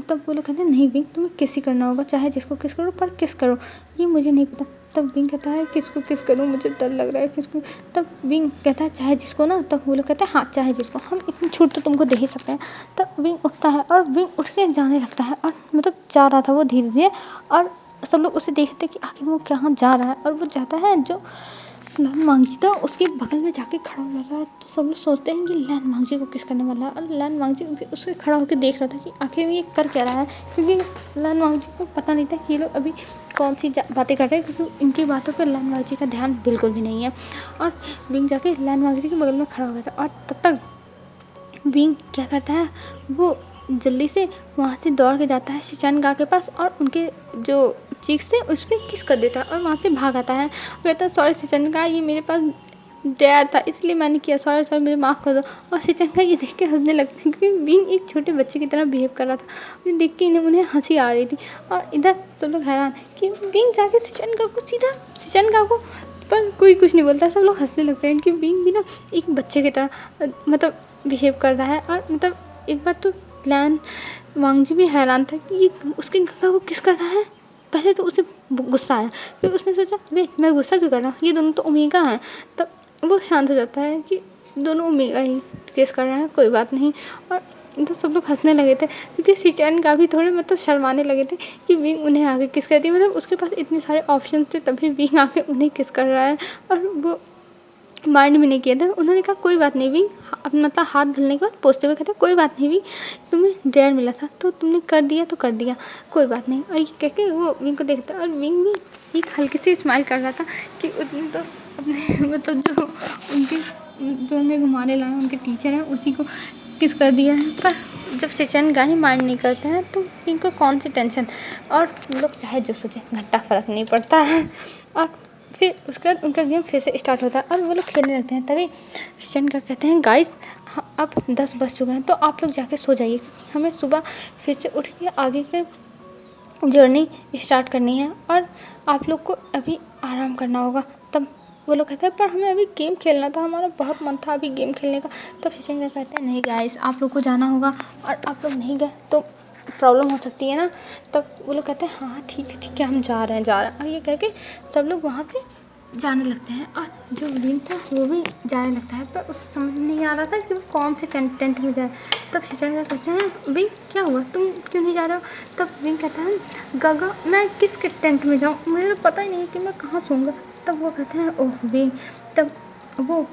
तब वो लोग कहते हैं नहीं विंग तुम्हें किस ही करना होगा, चाहे जिसको किस करो, पर किस करो ये मुझे नहीं पता। तब विंग कहता है किसको किस करूँ, मुझे डर लग रहा है किसको। तब विंग कहता है चाहे जिसको ना। तब वो लोग कहते हैं हाँ चाहे जिसको, हम इतनी छूट तो तुमको दे ही सकते हैं। तब विंग उठता है और विंग उठ के जाने लगता है और मतलब जा रहा था वो धीरे धीरे, और सब लोग उसे देखते कि आखिर वो कहाँ जा रहा है। और वो जाता है जो लैन वांगजी था उसके बगल में जाके खड़ा हो जाता है। तो सब लोग सोचते हैं कि लैन वांगजी को किस करने वाला है, और लैन वांगजी भी उससे खड़ा होकर देख रहा था कि आखिर ये कर क्या रहा है, क्योंकि लैन वांगजी को पता नहीं था कि ये लोग अभी कौन सी बातें कर रहे हैं, क्योंकि इनकी बातों पर लैन वांगजी का ध्यान बिल्कुल भी नहीं है। और विंग जाके लैन वांगजी के बगल में खड़ा हो गया था। और तब तक विंग क्या करता है, वो जल्दी से वहाँ से दौड़ के जाता है शिचेनगा के पास और उनके जो चीक से उस पर किस कर देता है और वहाँ से भाग आता है। वो कहता है सॉरी शिचेनगा, ये मेरे पास डेयर था इसलिए मैंने किया, सॉरी मुझे माफ़ कर दो। और शिचेनगा ये देख के हंसने लगते हैं क्योंकि विंग एक छोटे बच्चे की तरह बिहेव कर रहा था। ये देख के उन्हें हंसी आ रही थी और इधर सब लोग हैरान कि विंग जाके शिचेनगा को सीधा शिचेनगा को, पर कोई कुछ नहीं बोलता। सब लोग हंसने लगते हैं कि विंग भी ना एक बच्चे की तरह मतलब बिहेव कर रहा है। और मतलब एक बार तो लैन वांगजी भी हैरान था कि ये उसके गंगा को किस कर रहा है। पहले तो उसे गुस्सा आया, फिर उसने सोचा वे मैं गुस्सा क्यों कर रहा हूँ, ये दोनों तो ओमेगा हैं। तब वो शांत हो जाता है कि दोनों ओमेगा ही किस कर रहे हैं, कोई बात नहीं। और तो सब लोग हंसने लगे थे क्योंकि शिचेनगा भी थोड़े मतलब शर्माने लगे थे कि विंग उन्हें आके किस करती है, मतलब उसके पास इतने सारे ऑप्शन थे तभी विंग आके उन्हें किस कर रहा है। और वो माइंड में नहीं किया था। उन्होंने कहा कोई बात नहीं विंग, अपना मतलब हाथ धुलने के बाद पोंछते हुए कहते कोई बात नहीं विंग, तुम्हें डेयर मिला था तो तुमने कर दिया तो कर दिया, कोई बात नहीं। और ये कह के वो विंग को देखता और विंग भी एक हल्के से स्माइल कर रहा था कि उसने तो अपने मतलब जो उनके जो उन्हें घुमाने लाए उनके टीचर हैं उसी को किस कर दिया है। पर जब शिचेनगा ही माइंड नहीं करते हैं तो विंग को कौन सी टेंशन, और लोग चाहे जो सोचे घंटा फ़र्क नहीं पड़ता है। और फिर उसके बाद उनका गेम फिर से स्टार्ट होता है और वो लोग खेलने लगते हैं। तभी शिचेनगा कहते हैं गाइस अब 10 बज चुके हैं तो आप लोग जाके सो जाइए क्योंकि हमें सुबह फिर से उठ के आगे के जर्नी स्टार्ट करनी है और आप लोग को अभी आराम करना होगा। तब वो लोग कहते हैं पर हमें अभी गेम खेलना था, हमारा बहुत मन था अभी गेम खेलने का। तब शिचेनगा कहते हैं नहीं गाइस आप लोग को जाना होगा और आप लोग नहीं गए तो प्रॉब्लम हो सकती है ना। तब वो लोग कहते हैं हाँ ठीक है हम जा रहे हैं। और ये कह के सब लोग वहाँ से जाने लगते हैं और जो विंग था वो भी जाने लगता है, पर उसे समझ नहीं आ रहा था कि वो कौन से टेंट में जाए। तब शिचेनगा कहते हैं विंग क्या हुआ, तुम क्यों नहीं जा रहे हो। तब विंग कहता है गगा मैं किसके टेंट में जाऊँ, मुझे तो पता ही नहीं कि मैं कहाँ सोऊंगा। तब वो कहते हैं ओह विंग। तब वो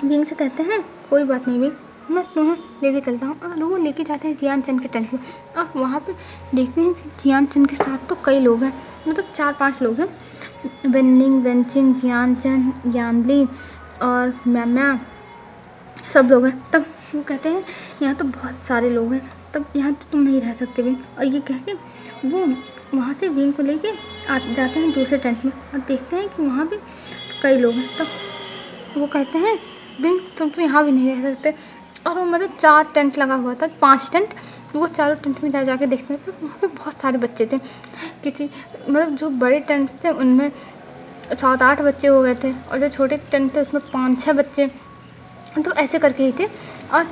विंग से कहते हैं कोई बात नहीं विंग, मैं तुम्हें लेके चलता हूँ। और वो लेके जाते हैं जियान चैन के टेंट में और वहाँ पे देखते हैं कि जियान चैन के साथ तो कई लोग हैं, मतलब 4-5 लोग हैं, वेनलिंग वेनचिंग जियान चैन यानली और मैम्या सब लोग हैं। तब वो कहते हैं यहाँ तो बहुत सारे लोग हैं, तब यहाँ तो तुम नहीं रह सकते विंग। और ये कह के वो वहाँ से विंग को लेके जाते हैं दूसरे टेंट में और देखते हैं कि वहाँ भी कई लोग हैं। तब वो कहते हैं विंग तुम तो यहाँ भी नहीं रह सकते। और वो मतलब 4 टेंट लगा हुआ था, 5 टेंट, वो चारों टेंट में जाके देखते हैं। पर वहाँ पे बहुत सारे बच्चे थे, किसी मतलब जो बड़े टेंट्स थे उनमें 7-8 बच्चे हो गए थे और जो छोटे टेंट थे उसमें 5-6 बच्चे, तो ऐसे करके ही थे। और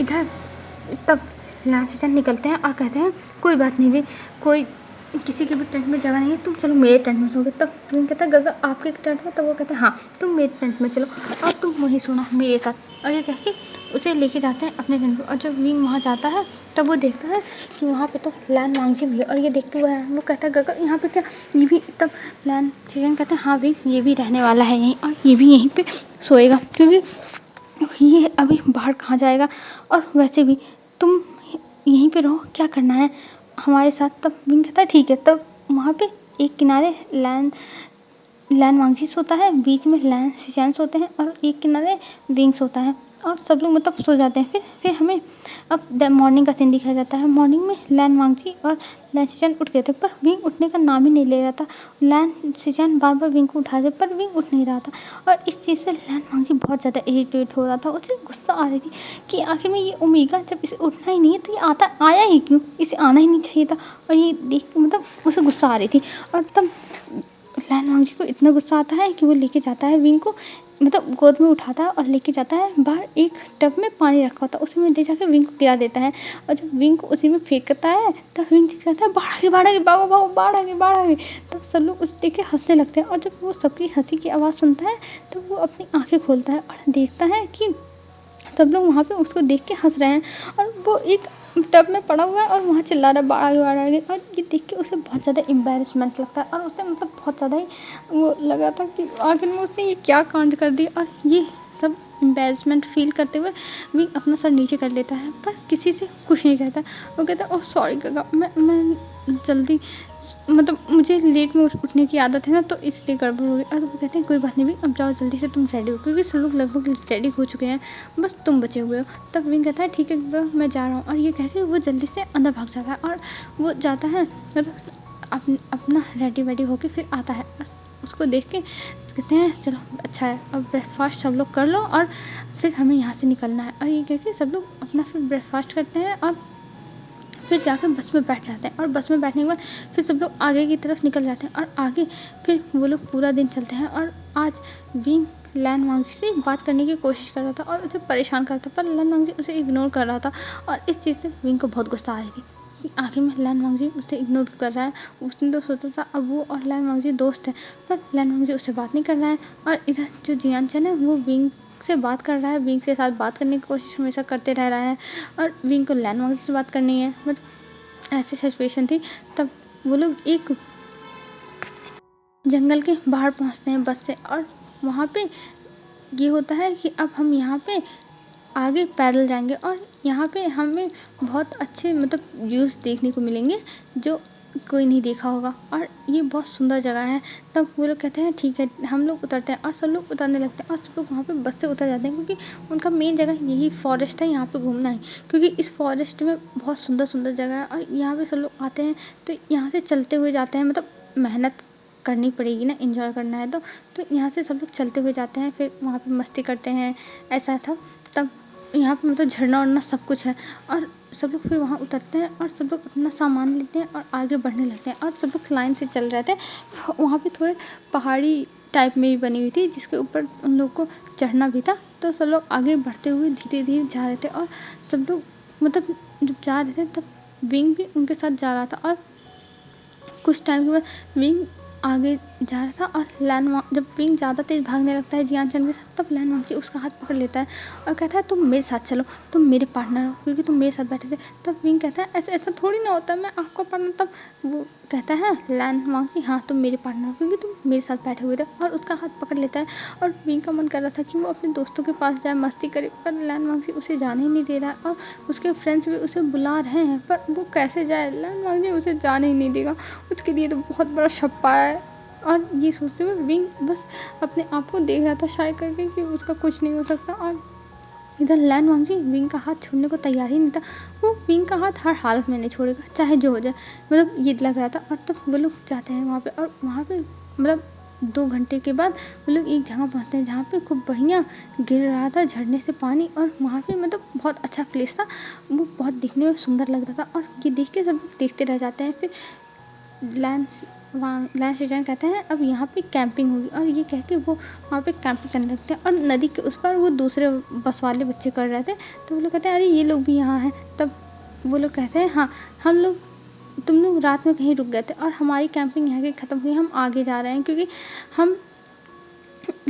इधर तब लैन शिचेन निकलते हैं और कहते हैं कोई बात नहीं भी, कोई किसी के भी टेंट में जगह नहीं है, तुम चलो मेरे टेंट में सोगे। तब विंग कहता है गगा आपके टेंट में, तब वो कहते हैं हाँ तुम मेरे टेंट में चलो और तुम वहीं सोना मेरे साथ। और ये कह के उसे लेके जाते हैं अपने टेंट पर। और जब विंग वहाँ जाता है तब वो देखता है कि वहाँ पे तो लैन वांगजी भी है और ये देख के वो कहता है गगा यहाँ पे क्या ये भी। तब लैन शिचेन कहते हैं हाँ विंग ये भी रहने वाला है यहीं और ये भी यहीं पर सोएगा क्योंकि ये अभी बाहर कहाँ जाएगा। और वैसे भी तुम यहीं पे रहो, क्या करना है हमारे साथ। तब विंग कहता है ठीक है। तब वहाँ पे एक किनारे लैन वांगजी सोता है, बीच में लैन शिचैन सोते हैं और एक किनारे विंग सोता है और सब लोग मतलब सो जाते हैं। फिर हमें अब मॉर्निंग का सीन दिखाया जाता है। मॉर्निंग में लैन वांगजी और लैन शिचैन उठ गए थे, पर विंग उठने का नाम ही नहीं ले रहा था। लैन शिचैन बार बार विंग को उठा रहे, पर विंग उठ नहीं रहा था और इस चीज़ से लैन वांगजी बहुत ज़्यादा इरिटेट हो रहा था। उसे गुस्सा आ रही थी कि आखिर में ये ओमेगा जब इसे उठना ही नहीं है तो ये आया ही क्यों, इसे आना ही नहीं चाहिए था। और ये देख मतलब उसे गुस्सा आ रही थी। और तब लैन वांगजी को इतना गुस्सा आता है कि वो लेके जाता है विंग को, मतलब गोद में उठाता है और लेके जाता है बाहर। एक टब में पानी रखा होता है, उसी में ले जाकर विंग को गिरा देता है और जब विंग को उसी में फेंकता है तब विंग कहता है बाढ़ आ गई, भागो भागो, बाढ़ आ गई। तब सब लोग उसे देख के हंसने लगते हैं और जब वो सबकी हंसी की आवाज़ सुनता है तो वो अपनी आंखें खोलता है और देखता है कि सब लोग वहाँ पे उसको देख के हंस रहे हैं और वो एक टब में पड़ा हुआ है और वहाँ चिल्ला रहा है बाढ़ आ गई। और ये देख के उसे बहुत ज़्यादा एम्बैरेसमेंट लगता है और उसे मतलब बहुत ज़्यादा ही वो लगा था कि आखिर में उसने ये क्या कांड कर दिया। और ये सब एम्बैरेसमेंट फील करते हुए विंग अपना सर नीचे कर लेता है, पर किसी से कुछ नहीं कहता। वो कहता है ओह सॉरी काका, मैं जल्दी मतलब मुझे लेट में उठने की आदत है ना, तो इसलिए गड़बड़ हो गई। और वो कहते हैं कोई बात नहीं विंग, अब जाओ जल्दी से तुम रेडी हो, क्योंकि सब लोग लगभग रेडी हो चुके हैं, बस तुम बचे हुए हो। तब विंग कहता है ठीक है मैं जा रहा हूँ। और ये कह के वो जल्दी से अंदर भाग जाता है और वो जाता है मतलब अपना रेडी वेडी होके फिर आता है। उसको देख के कहते हैं चलो अच्छा है, अब ब्रेकफास्ट सब लोग कर लो और फिर हमें यहाँ से निकलना है। और ये कह के सब लोग अपना फिर ब्रेकफास्ट करते हैं और फिर जाकर बस में बैठ जाते हैं। और बस में बैठने के बाद फिर सब लोग आगे की तरफ निकल जाते हैं और आगे फिर वो लोग पूरा दिन चलते हैं। और आज विंग लैन वांगजी से बात करने की कोशिश कर रहा था और उसे परेशान कर रहा था, पर लैन वांगजी उसे इग्नोर कर रहा था और इस चीज़ से विंग को बहुत गुस्सा आ रही थी कि आखिर में लैन वांगजी उसे इग्नोर कर रहा है। उसने तो सोचा था अब वो और लैन वांगजी दोस्त हैं, पर लैन वांगजी उससे बात नहीं कर रहा है। और इधर जो जियान चैन है वो विंग से बात कर रहा है, विंग के साथ बात करने की कोशिश हमेशा करते रह रहा है और विंग को लैन वांगजी से बात करनी है। मतलब ऐसी सिचुएशन थी। तब वो लोग एक जंगल के बाहर पहुंचते हैं बस से और वहाँ पे ये होता है कि अब हम यहाँ पे आगे पैदल जाएंगे और यहाँ पे हमें बहुत अच्छे मतलब व्यूज़ देखने को मिलेंगे जो कोई नहीं देखा होगा और ये बहुत सुंदर जगह है। तब वो लोग कहते हैं ठीक है, हम लोग उतरते हैं और सब लोग उतरने लगते हैं और सब लोग वहाँ पे बस से उतर जाते हैं, क्योंकि उनका मेन जगह यही फॉरेस्ट है, यहाँ पे घूमना है, क्योंकि इस फॉरेस्ट में बहुत सुंदर सुंदर जगह है और यहाँ पे सब लोग आते हैं तो यहाँ से चलते हुए जाते हैं। मतलब मेहनत करनी पड़ेगी ना, एंजॉय करना है तो यहाँ से सब लोग चलते हुए जाते हैं, फिर वहाँ पे मस्ती करते हैं, ऐसा था। तब यहाँ पे मतलब झरना वरना सब कुछ है और सब लोग फिर वहाँ उतरते हैं और सब लोग अपना सामान लेते हैं और आगे बढ़ने लगते हैं और सब लोग लाइन से चल रहे थे। वहाँ पे थोड़े पहाड़ी टाइप में भी बनी हुई थी जिसके ऊपर उन लोग को चढ़ना भी था, तो सब लोग आगे बढ़ते हुए धीरे धीरे जा रहे थे और सब लोग मतलब जब जा रहे थे तब विंग भी उनके साथ जा रहा था। और कुछ टाइम के बाद विंग आगे जा रहा था और जब विंग ज़्यादा तेज़ भागने लगता है जियान चैन के साथ, तब लैन वांगजी उसका हाथ पकड़ लेता है और कहता है तुम मेरे साथ चलो, तुम मेरे पार्टनर हो क्योंकि तुम मेरे साथ बैठे थे। तब विंग कहता है ऐसा ऐसा थोड़ी ना होता है, मैं आपको पार्टनर। तब वो कहता है लैन वांगजी हाँ तुम मेरे पार्टनर हो क्योंकि तुम मेरे साथ बैठे हुए थे, और उसका हाथ पकड़ लेता है। और विंग का मन कर रहा था कि वो अपने दोस्तों के पास जाए, मस्ती करे, पर लैन वांगजी उसे जाने ही नहीं दे रहा है और उसके फ्रेंड्स भी उसे बुला रहे हैं, पर वो कैसे जाए, लैन वांगजी उसे जाने ही नहीं देगा। उसके लिए तो बहुत बड़ा शप्पा है। और ये सोचते हुए विंग बस अपने आप को देख रहा था शायद करके कि उसका कुछ नहीं हो सकता। और इधर लैन वांगजी विंग का हाथ छोड़ने को तैयार ही नहीं था, वो विंग का हाथ हर हालत में नहीं छोड़ेगा चाहे जो हो जाए, मतलब ये लग रहा था। और तब वो लोग जाते हैं वहाँ पे और वहाँ पे मतलब 2 घंटे के बाद वो लोग एक जगह पहुँचते हैं जहाँ पे खूब बढ़िया गिर रहा था झरने से पानी, और वहाँ पे मतलब बहुत अच्छा प्लेस था, वो बहुत दिखने में सुंदर लग रहा था। और ये देख के सब लोग देखते रह जाते हैं। फिर लैन शिचैन कहते हैं अब यहाँ पे कैंपिंग होगी, और ये कह के वो वहाँ पे कैंपिंग करने लगते हैं। और नदी के उस पर वो दूसरे बस वाले बच्चे कर रहे थे, तो वो लोग कहते हैं अरे ये लोग भी यहाँ हैं। तब वो लोग कहते हैं हाँ तुम लोग रात में कहीं रुक गए थे और हमारी कैंपिंग यहाँ की ख़त्म हुई, हम आगे जा रहे हैं क्योंकि हम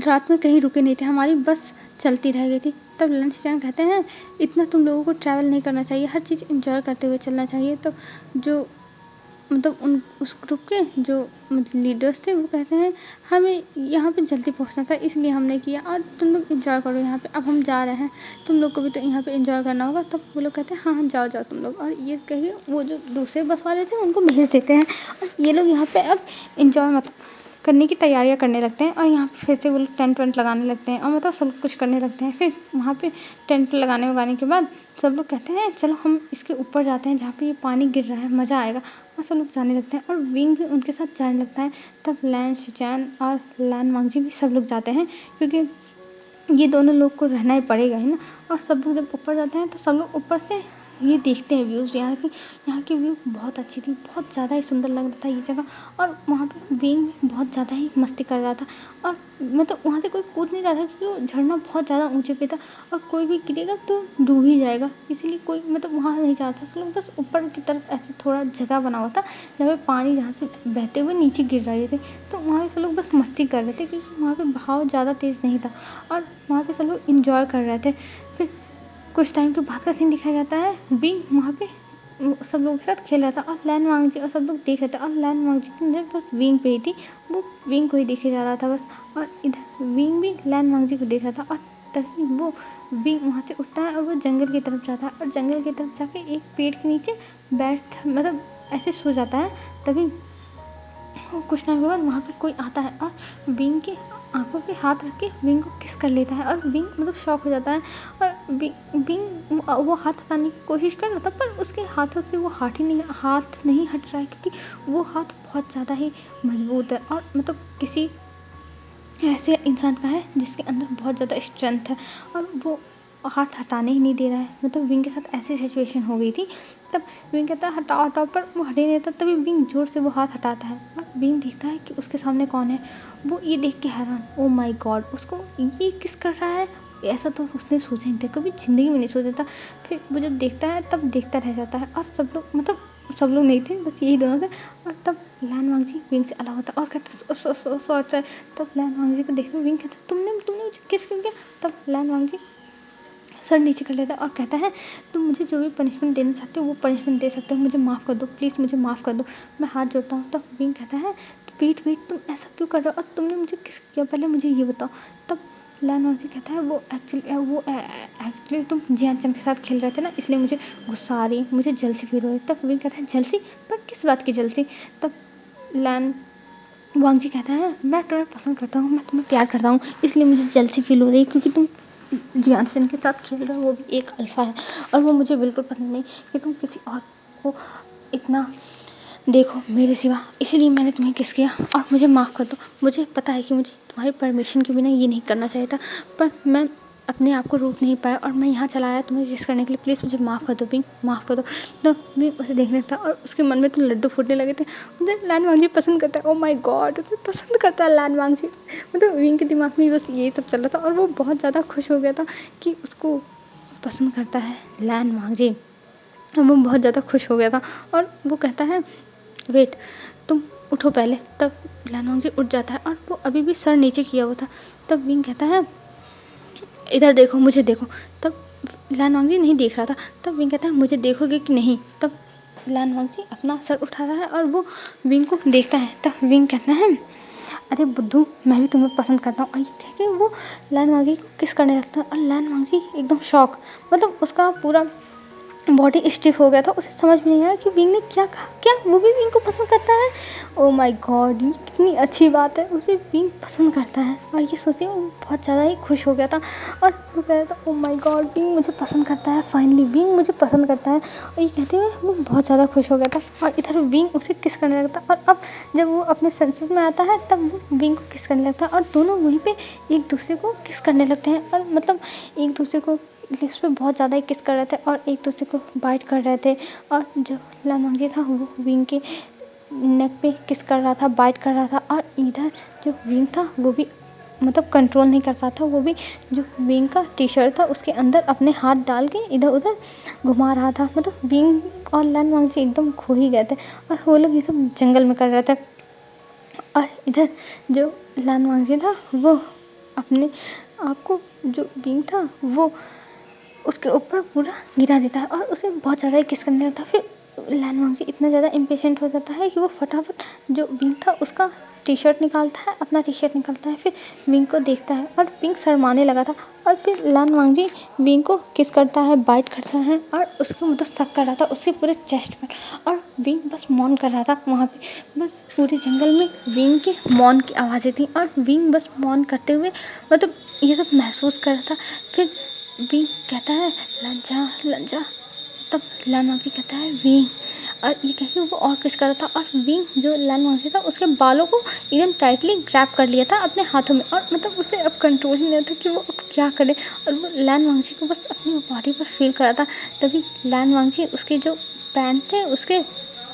रात में कहीं रुके नहीं थे, हमारी बस चलती रह गई थी। तब लैन शिचैन कहते हैं इतना तुम लोगों को ट्रैवल नहीं करना चाहिए, हर चीज़ इंजॉय करते हुए चलना चाहिए। तो जो मतलब उन उस ग्रुप के जो मतलब लीडर्स थे वो कहते हैं हमें यहाँ पे जल्दी पहुँचना था इसलिए हमने किया और तुम लोग एंजॉय करो यहाँ पे, अब हम जा रहे हैं, तुम लोग को भी तो यहाँ पे एंजॉय करना होगा। तब वो लोग कहते हैं हाँ हाँ जाओ जाओ तुम लोग, और ये कह के वो जो दूसरे बस वाले थे उनको भेज देते हैं और ये लोग यहाँ पे अब एंजॉय मतलब करने की तैयारियाँ करने लगते हैं। और यहाँ पे फिर से वो लोग टेंट वेंट लगाने लगते हैं और मतलब सब कुछ करने लगते हैं। फिर वहाँ पे टेंट लगाने के बाद सब लोग कहते हैं चलो हम इसके ऊपर जाते हैं जहाँ पे ये पानी गिर रहा है, मज़ा आएगा। और सब लोग जाने लगते हैं और विंग भी उनके साथ जाने लगता है। तब लैन शिचैन और लैन वांगजी भी सब लोग जाते हैं क्योंकि ये दोनों लोग को रहना ही पड़ेगा ही ना। और सब लोग जब ऊपर जाते हैं तो सब लोग ऊपर से ये देखते हैं व्यूज़ यहाँ की व्यू बहुत अच्छी थी, बहुत ज़्यादा ही सुंदर लग रहा था ये जगह। और वहाँ पे विंग भी बहुत ज़्यादा ही मस्ती कर रहा था और मतलब वहाँ से कोई कूद नहीं रहा था क्योंकि वो झरना बहुत ज़्यादा ऊंचे पे था और कोई भी गिरेगा तो डूब ही जाएगा, इसीलिए कोई मतलब वहाँ नहीं जाता था। लोग बस ऊपर की तरफ ऐसे थोड़ा जगह बना हुआ था जहाँ पे पानी जहाँ से बहते हुए नीचे गिर रहे थे, तो वहाँ पे सब लोग बस मस्ती कर रहे थे क्योंकि वहाँ पे बहाव ज़्यादा तेज़ नहीं था और वहाँ पे सब लोग इंजॉय कर रहे थे। फिर कुछ टाइम के बाद का सीन दिखाया जाता है, विंग वहाँ पे सब लोगों के साथ खेल रहा था और लैन वांगजी और सब लोग देख रहे थे और लैन वांगजी की नज़र बस विंग पे ही थी, वो विंग को ही देखे जा रहा था बस। और इधर विंग भी लैन वांगजी को देख रहा था और तभी वो विंग वहाँ से उठता है और वो जंगल की तरफ जाता है और जंगल की तरफ जाके एक पेड़ के नीचे बैठ मतलब ऐसे सो जाता है। तभी कुछ टाइम के बाद वहाँ पे कोई आता है और विंग की आंखों पे हाथ रख के विंग को किस कर लेता है और विंग मतलब शॉक हो जाता है और विंग वो हाथ हटाने की कोशिश कर रहा था पर उसके हाथों से वो हाथ नहीं हट रहा है क्योंकि वो हाथ बहुत ज़्यादा ही मजबूत है और मतलब किसी ऐसे इंसान का है जिसके अंदर बहुत ज़्यादा स्ट्रेंथ है और वो हाथ हटाने ही नहीं दे रहा है। मतलब विंग के साथ ऐसी सिचुएशन हो गई थी। तब विंग कहता है हटाओ हटाओ, पर वो हट ही नहीं देता। तभी विंग जोर से वो हाथ हटाता है और विंग देखता है कि उसके सामने कौन है। वो ये देख के हैरान, ओ माय गॉड, उसको ये किस कर रहा है, ऐसा तो उसने सोचा नहीं था, कभी ज़िंदगी में नहीं सोचा था। फिर वो जब देखता है तब देखता रह जाता है और सब लोग मतलब सब लोग नहीं थे, बस यही दोनों थे। और तब लैन वांगजी विंग से अलग होता है और कहता सोच रहा है। तब लैन वांगजी को देखते विंग कहता तुमने मुझे किस क्यों किया। तब लैन वांगजी सर नीचे कर लेता है और कहता है तुम मुझे जो भी पनिशमेंट देना चाहते हो वो पनिशमेंट दे सकते हो, मुझे माफ़ कर दो प्लीज़, मुझे माफ़ कर दो, मैं हाथ जोड़ता हूँ। तब विंग कहता है वेट तुम ऐसा क्यों कर रहे हो और तुमने मुझे किस किया, पहले मुझे ये बताओ। तब लैन वांगजी कहता है वो एक्चुअली तुम जियान के साथ खेल रहे थे ना, इसलिए मुझे गुस्सा आ रही, मुझे जलसी फील हो रही। तब विंग कहता है जलसी, पर किस बात की जलसी। तब लैन वांगजी कहता है मैं तुम्हें पसंद करता हूँ, मैं तुम्हें प्यार करता हूँ, इसलिए मुझे जलसी फील हो रही है क्योंकि तुम जियान के साथ खेल रहे हो, वो भी एक अल्फ़ा है और वो मुझे बिल्कुल पसंद नहीं कि तुम किसी और को इतना देखो मेरे सिवा, इसीलिए मैंने तुम्हें किस किया और मुझे माफ़ कर दो। मुझे पता है कि मुझे तुम्हारी परमिशन के बिना ये नहीं करना चाहिए था, पर मैं अपने आप को रोक नहीं पाया और मैं यहाँ चला आया तुम्हें किस करने के लिए, प्लीज़ मुझे माफ़ कर दो विंग, माफ़ कर दो। तो विंग उसे देखने था और उसके मन में तो लड्डू फूटने लगे थे। मुझे लैन वांगजी पसंद करता है, ओ माय गॉड उसे पसंद करता है लैन वांगजी। मतलब विंग के दिमाग में बस यही सब चल रहा था और वो बहुत ज़्यादा खुश हो गया था कि उसको पसंद करता है लैन वांगजी। वो बहुत ज़्यादा खुश हो गया था और वो कहता है वेट तुम उठो पहले। तब लैन वांगजी उठ जाता है और वो अभी भी सर नीचे किया हुआ था। तब विंग कहता है इधर देखो, मुझे देखो। तब लैन वांगजी नहीं देख रहा था। तब विंग कहता है मुझे देखोगे कि नहीं। तब लैन वांगजी अपना सर उठाता है और वो विंग को देखता है। तब विंग कहता है अरे बुद्धू, मैं भी तुम्हें पसंद करता हूँ। और ये कह के वो लैन वांगजी को किस करने लगता है और लैन वांगजी एकदम शॉक, मतलब उसका पूरा बॉडी स्टिफ हो गया था। उसे समझ में नहीं आया कि विंग ने क्या कहा, क्या वो भी विंग को पसंद करता है। ओ माय गॉड, ये कितनी अच्छी बात है, उसे विंग पसंद करता है। और ये सोचते वो बहुत ज़्यादा ही खुश हो गया था और वो कह रहा था ओ माय गॉड विंग मुझे पसंद करता है, फाइनली विंग मुझे पसंद करता है। और ये कहते हुए वो बहुत ज़्यादा खुश हो गया था और इधर विंग उसे किस करने लगता। और अब जब वो अपने सेंसेस में आता है तब वो विंग को किस करने लगता है और दोनों वहीं पर एक दूसरे को किस करने लगते हैं और मतलब एक दूसरे को लिप्स पे बहुत ज़्यादा ही किस कर रहे थे और एक दूसरे को बाइट कर रहे थे। और जो लैन वांगजी था वो विंग के नेक पे किस कर रहा था, बाइट कर रहा था। और इधर जो विंग था वो भी मतलब कंट्रोल नहीं कर पाता, वो भी जो विंग का टी शर्ट था उसके अंदर अपने हाथ डाल के इधर उधर घुमा रहा था। मतलब विंग और लैन वांगजी एकदम खो ही गए थे और वो लोग ये सब जंगल में कर रहे थे। और इधर जो लैन वांगजी था वो अपने आप को जो विंग था वो उसके ऊपर पूरा गिरा देता है और उसे बहुत ज़्यादा किस करने लगता है। फिर लैन वांगजी इतना ज़्यादा इम्पेशेंट हो जाता है कि वो फटाफट जो विंग था उसका टी शर्ट निकालता है, अपना टी शर्ट निकालता है, फिर विंग को देखता है और विंग शर्माने लगा था। और फिर लैन वांगजी विंग को किस करता है, बाइट करता है और उसको मतलब सक कर रहा था उसके पूरे चेस्ट पर। और विंग बस मौन कर रहा था वहाँ पे। बस पूरे जंगल में विंग की मौन की आवाज़ें थी और विंग बस मौन करते हुए मतलब ये सब महसूस कर रहा था। फिर विंग कहता है लंजा लंजा, तब लैन वांगजी कहता है विंग, और ये कह के वो और किस कर रहा था। और विंग जो लैन वांगजी था उसके बालों को एकदम टाइटली ग्रैब कर लिया था अपने हाथों में, और मतलब उसे अब कंट्रोल ही नहीं होता कि वो अब क्या करे। और वो लैन वांगजी को बस अपनी बॉडी पर फील कर रहा था। तभी लैन वांगजी उसके जो पैंट थे उसके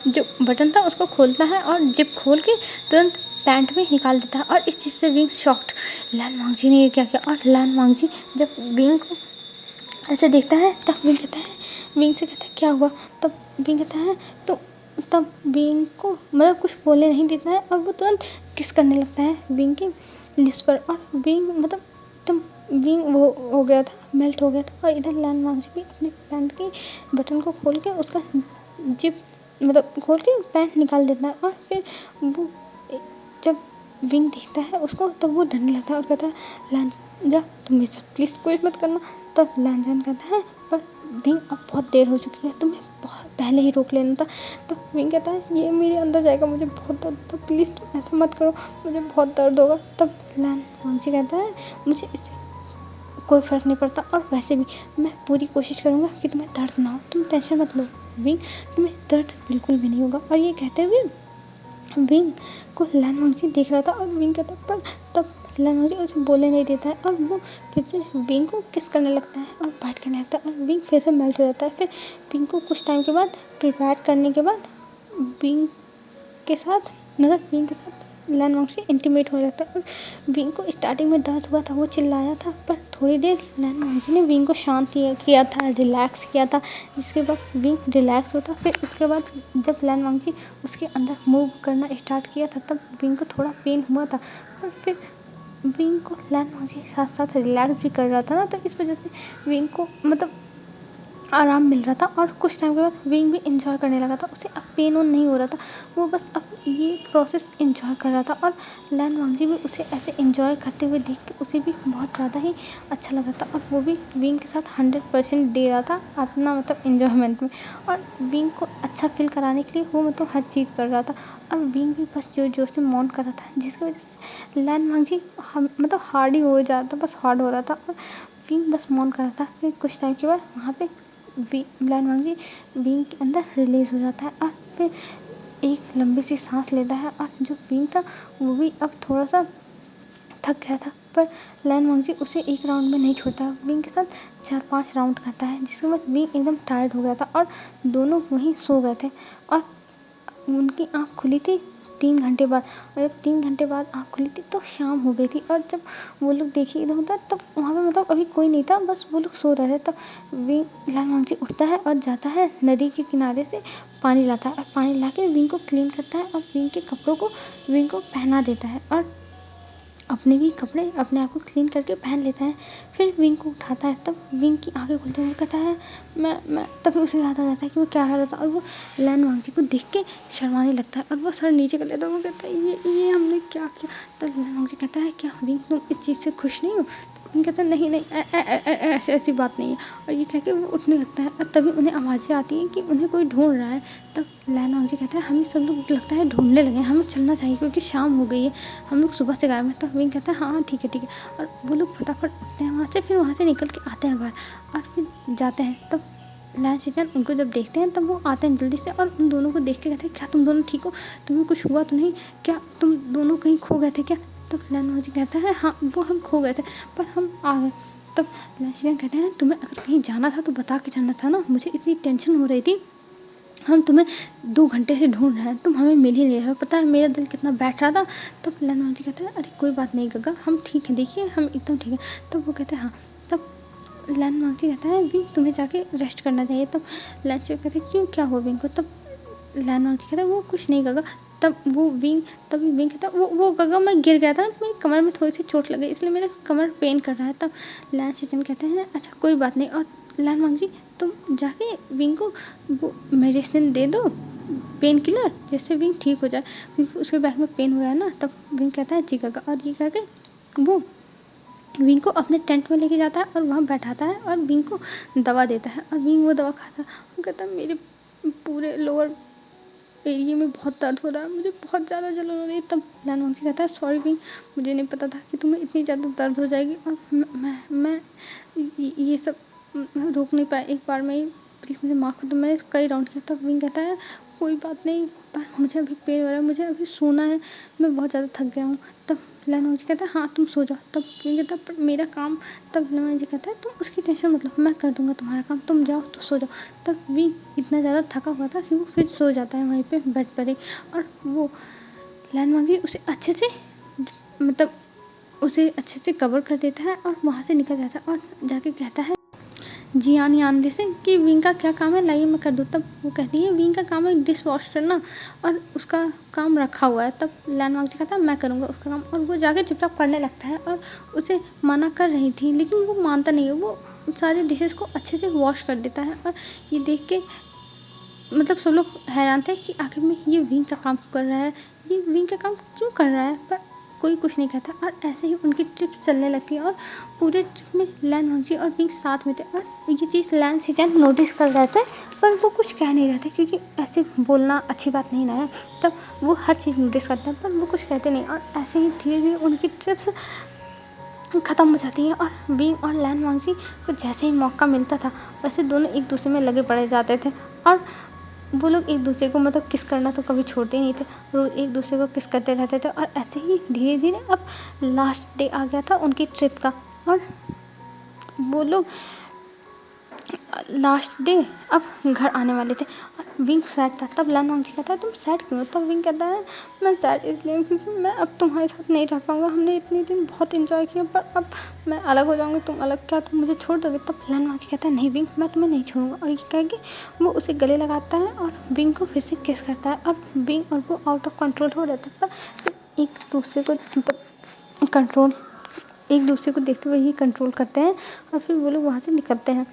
जो बटन था उसको खोलता है और जिप खोल के तुरंत पैंट में निकाल देता है। और इस चीज़ से विंग शॉक्ड, लैन वांगजी ने ये क्या किया। और लैन वांगजी जब विंग को ऐसे देखता है तब विंग कहता है, विंग से कहता है क्या हुआ। तब विंग कहता है तो तब विंग को मतलब कुछ बोलने नहीं देता है और वो तुरंत किस करने लगता है विंग की लिप्स पर। और विंग मतलब एकदम विंग वो हो गया था, मेल्ट हो गया था। और इधर लैन वांगजी भी अपने पैंट की बटन को खोल के उसका जिप मतलब खोल के पैंट निकाल देता है। और फिर वो जब विंग देखता है उसको तब वो डरने लगता है और कहता है लांजा तुम मेरे साथ प्लीज़ कोई मत करना। तब लांजान कहता है पर विंग अब बहुत देर हो चुकी है, तुम्हें बहुत पहले ही रोक लेना था। तो विंग कहता है ये मेरे अंदर जाएगा, मुझे बहुत दर्द होता, प्लीज़ तुम ऐसा मत करो, मुझे बहुत दर्द होगा। तब लैन वांगजी कहता है मुझे इससे कोई फ़र्क नहीं पड़ता और वैसे भी मैं पूरी कोशिश करूँगा कि तुम्हें दर्द ना हो, तुम टेंशन मत लो विंग, तुम्हें दर्द बिल्कुल भी नहीं होगा। और ये कहते हुए विंग को लैन वांगजी देख रहा था और विंग कहता पर तब लैन वांगजी उसे बोलने नहीं देता है और वो फिर से विंग को किस करने लगता है और बाइट करने लगता है और विंग फिर से मेल्ट हो जाता है। फिर विंग को कुछ टाइम के बाद प्रिपेयर करने के बाद विंग के साथ मतलब विंग के साथ लैन वांगजी इंटीमेट होने लगता है। और विंग को स्टार्टिंग में दर्द हुआ था, वो चिल्लाया था, पर थोड़ी देर लैन वांगजी ने विंग को शांत किया था, रिलैक्स किया था, जिसके बाद विंग रिलैक्स होता। फिर उसके बाद जब लैन वांगजी उसके अंदर मूव करना स्टार्ट किया था तब विंग को थोड़ा पेन हुआ था, पर फिर विंग को लैन वांगजी के साथ साथ रिलैक्स भी कर रहा था ना, तो इस वजह से विंग को मतलब आराम मिल रहा था। और कुछ टाइम के बाद विंग भी इंजॉय करने लगा था, उसे अब पेन ऑन नहीं हो रहा था, वो बस अब ये प्रोसेस इंजॉय कर रहा था। और लैन वांगजी भी उसे ऐसे इंजॉय करते हुए देख के उसे भी बहुत ज़्यादा ही अच्छा लगा था और वो भी विंग के साथ 100% दे रहा था अपना मतलब इंजॉयमेंट में। और विंग को अच्छा फील कराने के लिए वो मतलब हर चीज़ कर रहा था और विंग भी बस जोर जोर से मौन कर रहा था, जिसकी वजह से लैन वांगजी मतलब हार्ड ही हो जाता, बस हार्ड हो रहा था और विंग बस मौन कर रहा था। फिर कुछ टाइम के बाद वहाँ पे लैन वांगजी विंग के अंदर रिलीज़ हो जाता है और फिर एक लंबी सी सांस लेता है। और जो विंग था वो भी अब थोड़ा सा थक गया था, पर लैन वांगजी उसे एक राउंड में नहीं छोड़ता, विंग के साथ 4-5 राउंड करता है, जिसके बाद विंग एकदम टायर्ड हो गया था और दोनों वहीं सो गए थे। और उनकी आँख खुली थी 3 घंटे बाद, और जब 3 घंटे बाद आँख खुली थी तो शाम हो गई थी। और जब वो लोग देखे इधर उधर तब वहाँ पे मतलब अभी कोई नहीं था, बस वो लोग सो रहे थे। तब विंग लैन वांगजी उठता है और जाता है नदी के किनारे से पानी लाता है और पानी ला के विंग को क्लीन करता है और विंग के कपड़ों को विंग को पहना देता है और अपने भी कपड़े अपने आप को क्लीन करके पहन लेता है। फिर विंग को उठाता है, तब विंग की आंखें खुलती हैं, वो कहता है मैं तभी उसे याद आ जाता है कि वो क्या कर रहा था और वो लैन वांगजी को देख के शर्माने लगता है और वो सर नीचे कर लेता है। वो कहता है ये हमने क्या किया। तब लैन वांगजी कहता है क्या विंग तुम इस चीज़ से खुश नहीं हो। विंग कहता है नहीं ऐसी ऐसी बात नहीं है। और ये कह के वो उठने लगता है और तभी उन्हें आवाज़ें आती हैं कि उन्हें कोई ढूंढ रहा है। तब लैन वांगजी कहता है हम सब लोग लगता है ढूंढने लगे हैं, हमें चलना चाहिए क्योंकि शाम हो गई है, हम लोग सुबह से गायब हैं। तब विंग कहता है हाँ ठीक है ठीक है। और वो लोग फटाफट उठते हैं वहाँ से, फिर वहाँ से निकल के आते हैं बाहर और फिर जाते हैं। तब लैन चिकन उनको जब देखते हैं तब वो आते हैं जल्दी से और उन दोनों को देख के कहते हैं क्या तुम दोनों ठीक हो, तुम्हें कुछ हुआ तो नहीं, क्या तुम दोनों कहीं खो गए थे क्या। तब लैन वांगजी कहता है हाँ वो हम खो गए थे पर हम आ गए। तब लैन चिकन कहते हैं तुम्हें अगर कहीं जाना था तो बता के जाना था ना, मुझे इतनी टेंशन हो रही थी, हम तुम्हें 2 घंटे से ढूंढ रहे हैं, तुम हमें मिल ही नहीं रहे हो, पता है मेरा दिल कितना बैठ रहा था। तब लैन वांगजी कहता है अरे कोई बात नहीं गग्गा, हम ठीक हैं, देखिए हम एकदम ठीक है। तब वो कहते हैं हाँ। तब लैन वांगजी कहता है विंग तुम्हें जाके रेस्ट करना चाहिए। तब लैन चिकन कहते हैं क्यों क्या हुआ विंग को। तब लैन वांगजी कहता है वो कुछ नहीं गग्गा। तब तभी विंग कहता है वो गग्गा मैं गिर गया था ना, तो मेरी कमर में थोड़ी सी चोट लग गई इसलिए मेरा कमर पेन कर रहा है। तब लैन चिकन कहते हैं अच्छा कोई बात नहीं। और लैन जी तुम जाके विंग को वो मेडिसिन दे दो, पेन किलर, जिससे विंग ठीक हो जाए, क्योंकि उसके बैक में पेन हो रहा है ना। तब विंग कहता है जी काका, और ये कह के वो विंग को अपने टेंट में लेके जाता है और वहाँ बैठाता है और विंग को दवा देता है, और विंग वो दवा खाता है और कहता है मेरे पूरे लोअर एरिया में बहुत दर्द हो रहा है, मुझे बहुत ज़्यादा जलन हो रही है। तब लैन जी कहता है सॉरी विंग, मुझे नहीं पता था कि तुम्हें इतनी ज़्यादा दर्द हो जाएगी, और मैं ये सब रोक नहीं पाया एक बार में ही, प्लीज़ मुझे माफ़ कर दो, मैंने कई राउंड किया। तब विंग कहता है कोई बात नहीं, पर मुझे अभी पेन हो रहा है, मुझे अभी सोना है, मैं बहुत ज़्यादा थक गया हूँ। तब लैन जी कहता है हाँ तुम सो जाओ। तब विंग कहता है पर मेरा काम, तब लैन जी कहता है तुम उसकी टेंशन मत लो, मैं कर दूंगा तुम्हारा काम, तुम जाओ तो सो जाओ। तब विंग इतना ज़्यादा थका हुआ था कि वो फिर सो जाता है वहीं पे बेड पर ही, और वो लैन जी उसे अच्छे से मतलब उसे अच्छे से कवर कर देता है और वहाँ से निकल जाता है, और जाके कहता है जियान आंधी से कि विंग का क्या काम है, लाइए मैं कर दूँ। तब वो कहती है विंग का काम है डिश वॉश करना, और उसका काम रखा हुआ है। तब लैन जी कहता है मैं करूँगा उसका काम, और वो जाके चुपचाप करने लगता है, और उसे मना कर रही थी लेकिन वो मानता नहीं है, वो सारे डिशेस को अच्छे से वॉश कर देता है। और ये देख के मतलब सब लोग हैरान थे कि आखिर में ये विंग का काम क्यों कर रहा है, ये विंग का काम क्यों कर रहा है, पर कोई कुछ नहीं कहता। और ऐसे ही उनकी ट्रिप चलने लगती है, और पूरे ट्रिप में लैन जी और विंग साथ में थे, और ये चीज़ लैन सीजन नोटिस कर रहे थे, पर वो कुछ कह नहीं रहे थे क्योंकि ऐसे बोलना अच्छी बात नहीं ना है। तब वो हर चीज़ नोटिस करते हैं पर वो कुछ कहते नहीं, और ऐसे ही धीरे धीरे उनकी ट्रिप्स ख़त्म हो जाती है। और विंग और लैन वांगजी को जैसे ही मौका मिलता था वैसे दोनों एक दूसरे में लगे पड़े जाते थे, और वो लोग एक दूसरे को मतलब किस करना तो कभी छोड़ते ही नहीं थे, रोज़ एक दूसरे को किस करते रहते थे। और ऐसे ही धीरे धीरे अब लास्ट डे आ गया था उनकी ट्रिप का, और वो लोग लास्ट डे अब घर आने वाले थे, और विंग सैड था। तब लैन वांगजी कहता है तुम सैड क्यों हो? तब विंग कहता है मैं सैड इसलिए हूँ क्योंकि मैं अब तुम्हारे साथ नहीं रह पाऊँगा, हमने इतने दिन बहुत इन्जॉय किया, पर अब मैं अलग हो जाऊँगी, तुम अलग, क्या तुम मुझे छोड़ दोगे? तब लैन वांगजी कहता है नहीं विंग, मैं तुम्हें नहीं छोड़ूंगा, और ये कह के वो उसे गले लगाता है और विंग को फिर से किस करता है, और विंग और वो आउट ऑफ कंट्रोल हो रहता है, पर एक दूसरे को मतलब कंट्रोल, एक दूसरे को देखते हुए ही कंट्रोल करते हैं, और फिर वो लोग वहाँ से निकलते हैं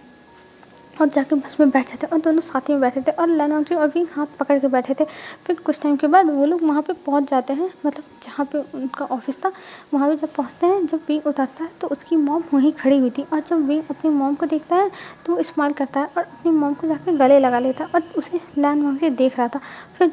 और जाके बस में बैठे थे, और दोनों साथ में बैठे थे, और लैन जी और विंग हाथ पकड़ के बैठे थे। फिर कुछ टाइम के बाद वो लोग वहाँ पे पहुँच जाते हैं, मतलब जहाँ पे उनका ऑफिस था वहाँ पे जब पहुँचते हैं, जब विंग उतरता है तो उसकी मॉम वहीं खड़ी हुई थी, और जब विंग अपनी मॉम को देखता है तो वो स्माइल करता है और अपनी मॉम को जाके गले लगा लेता है, और उसे लैन जी देख रहा था। फिर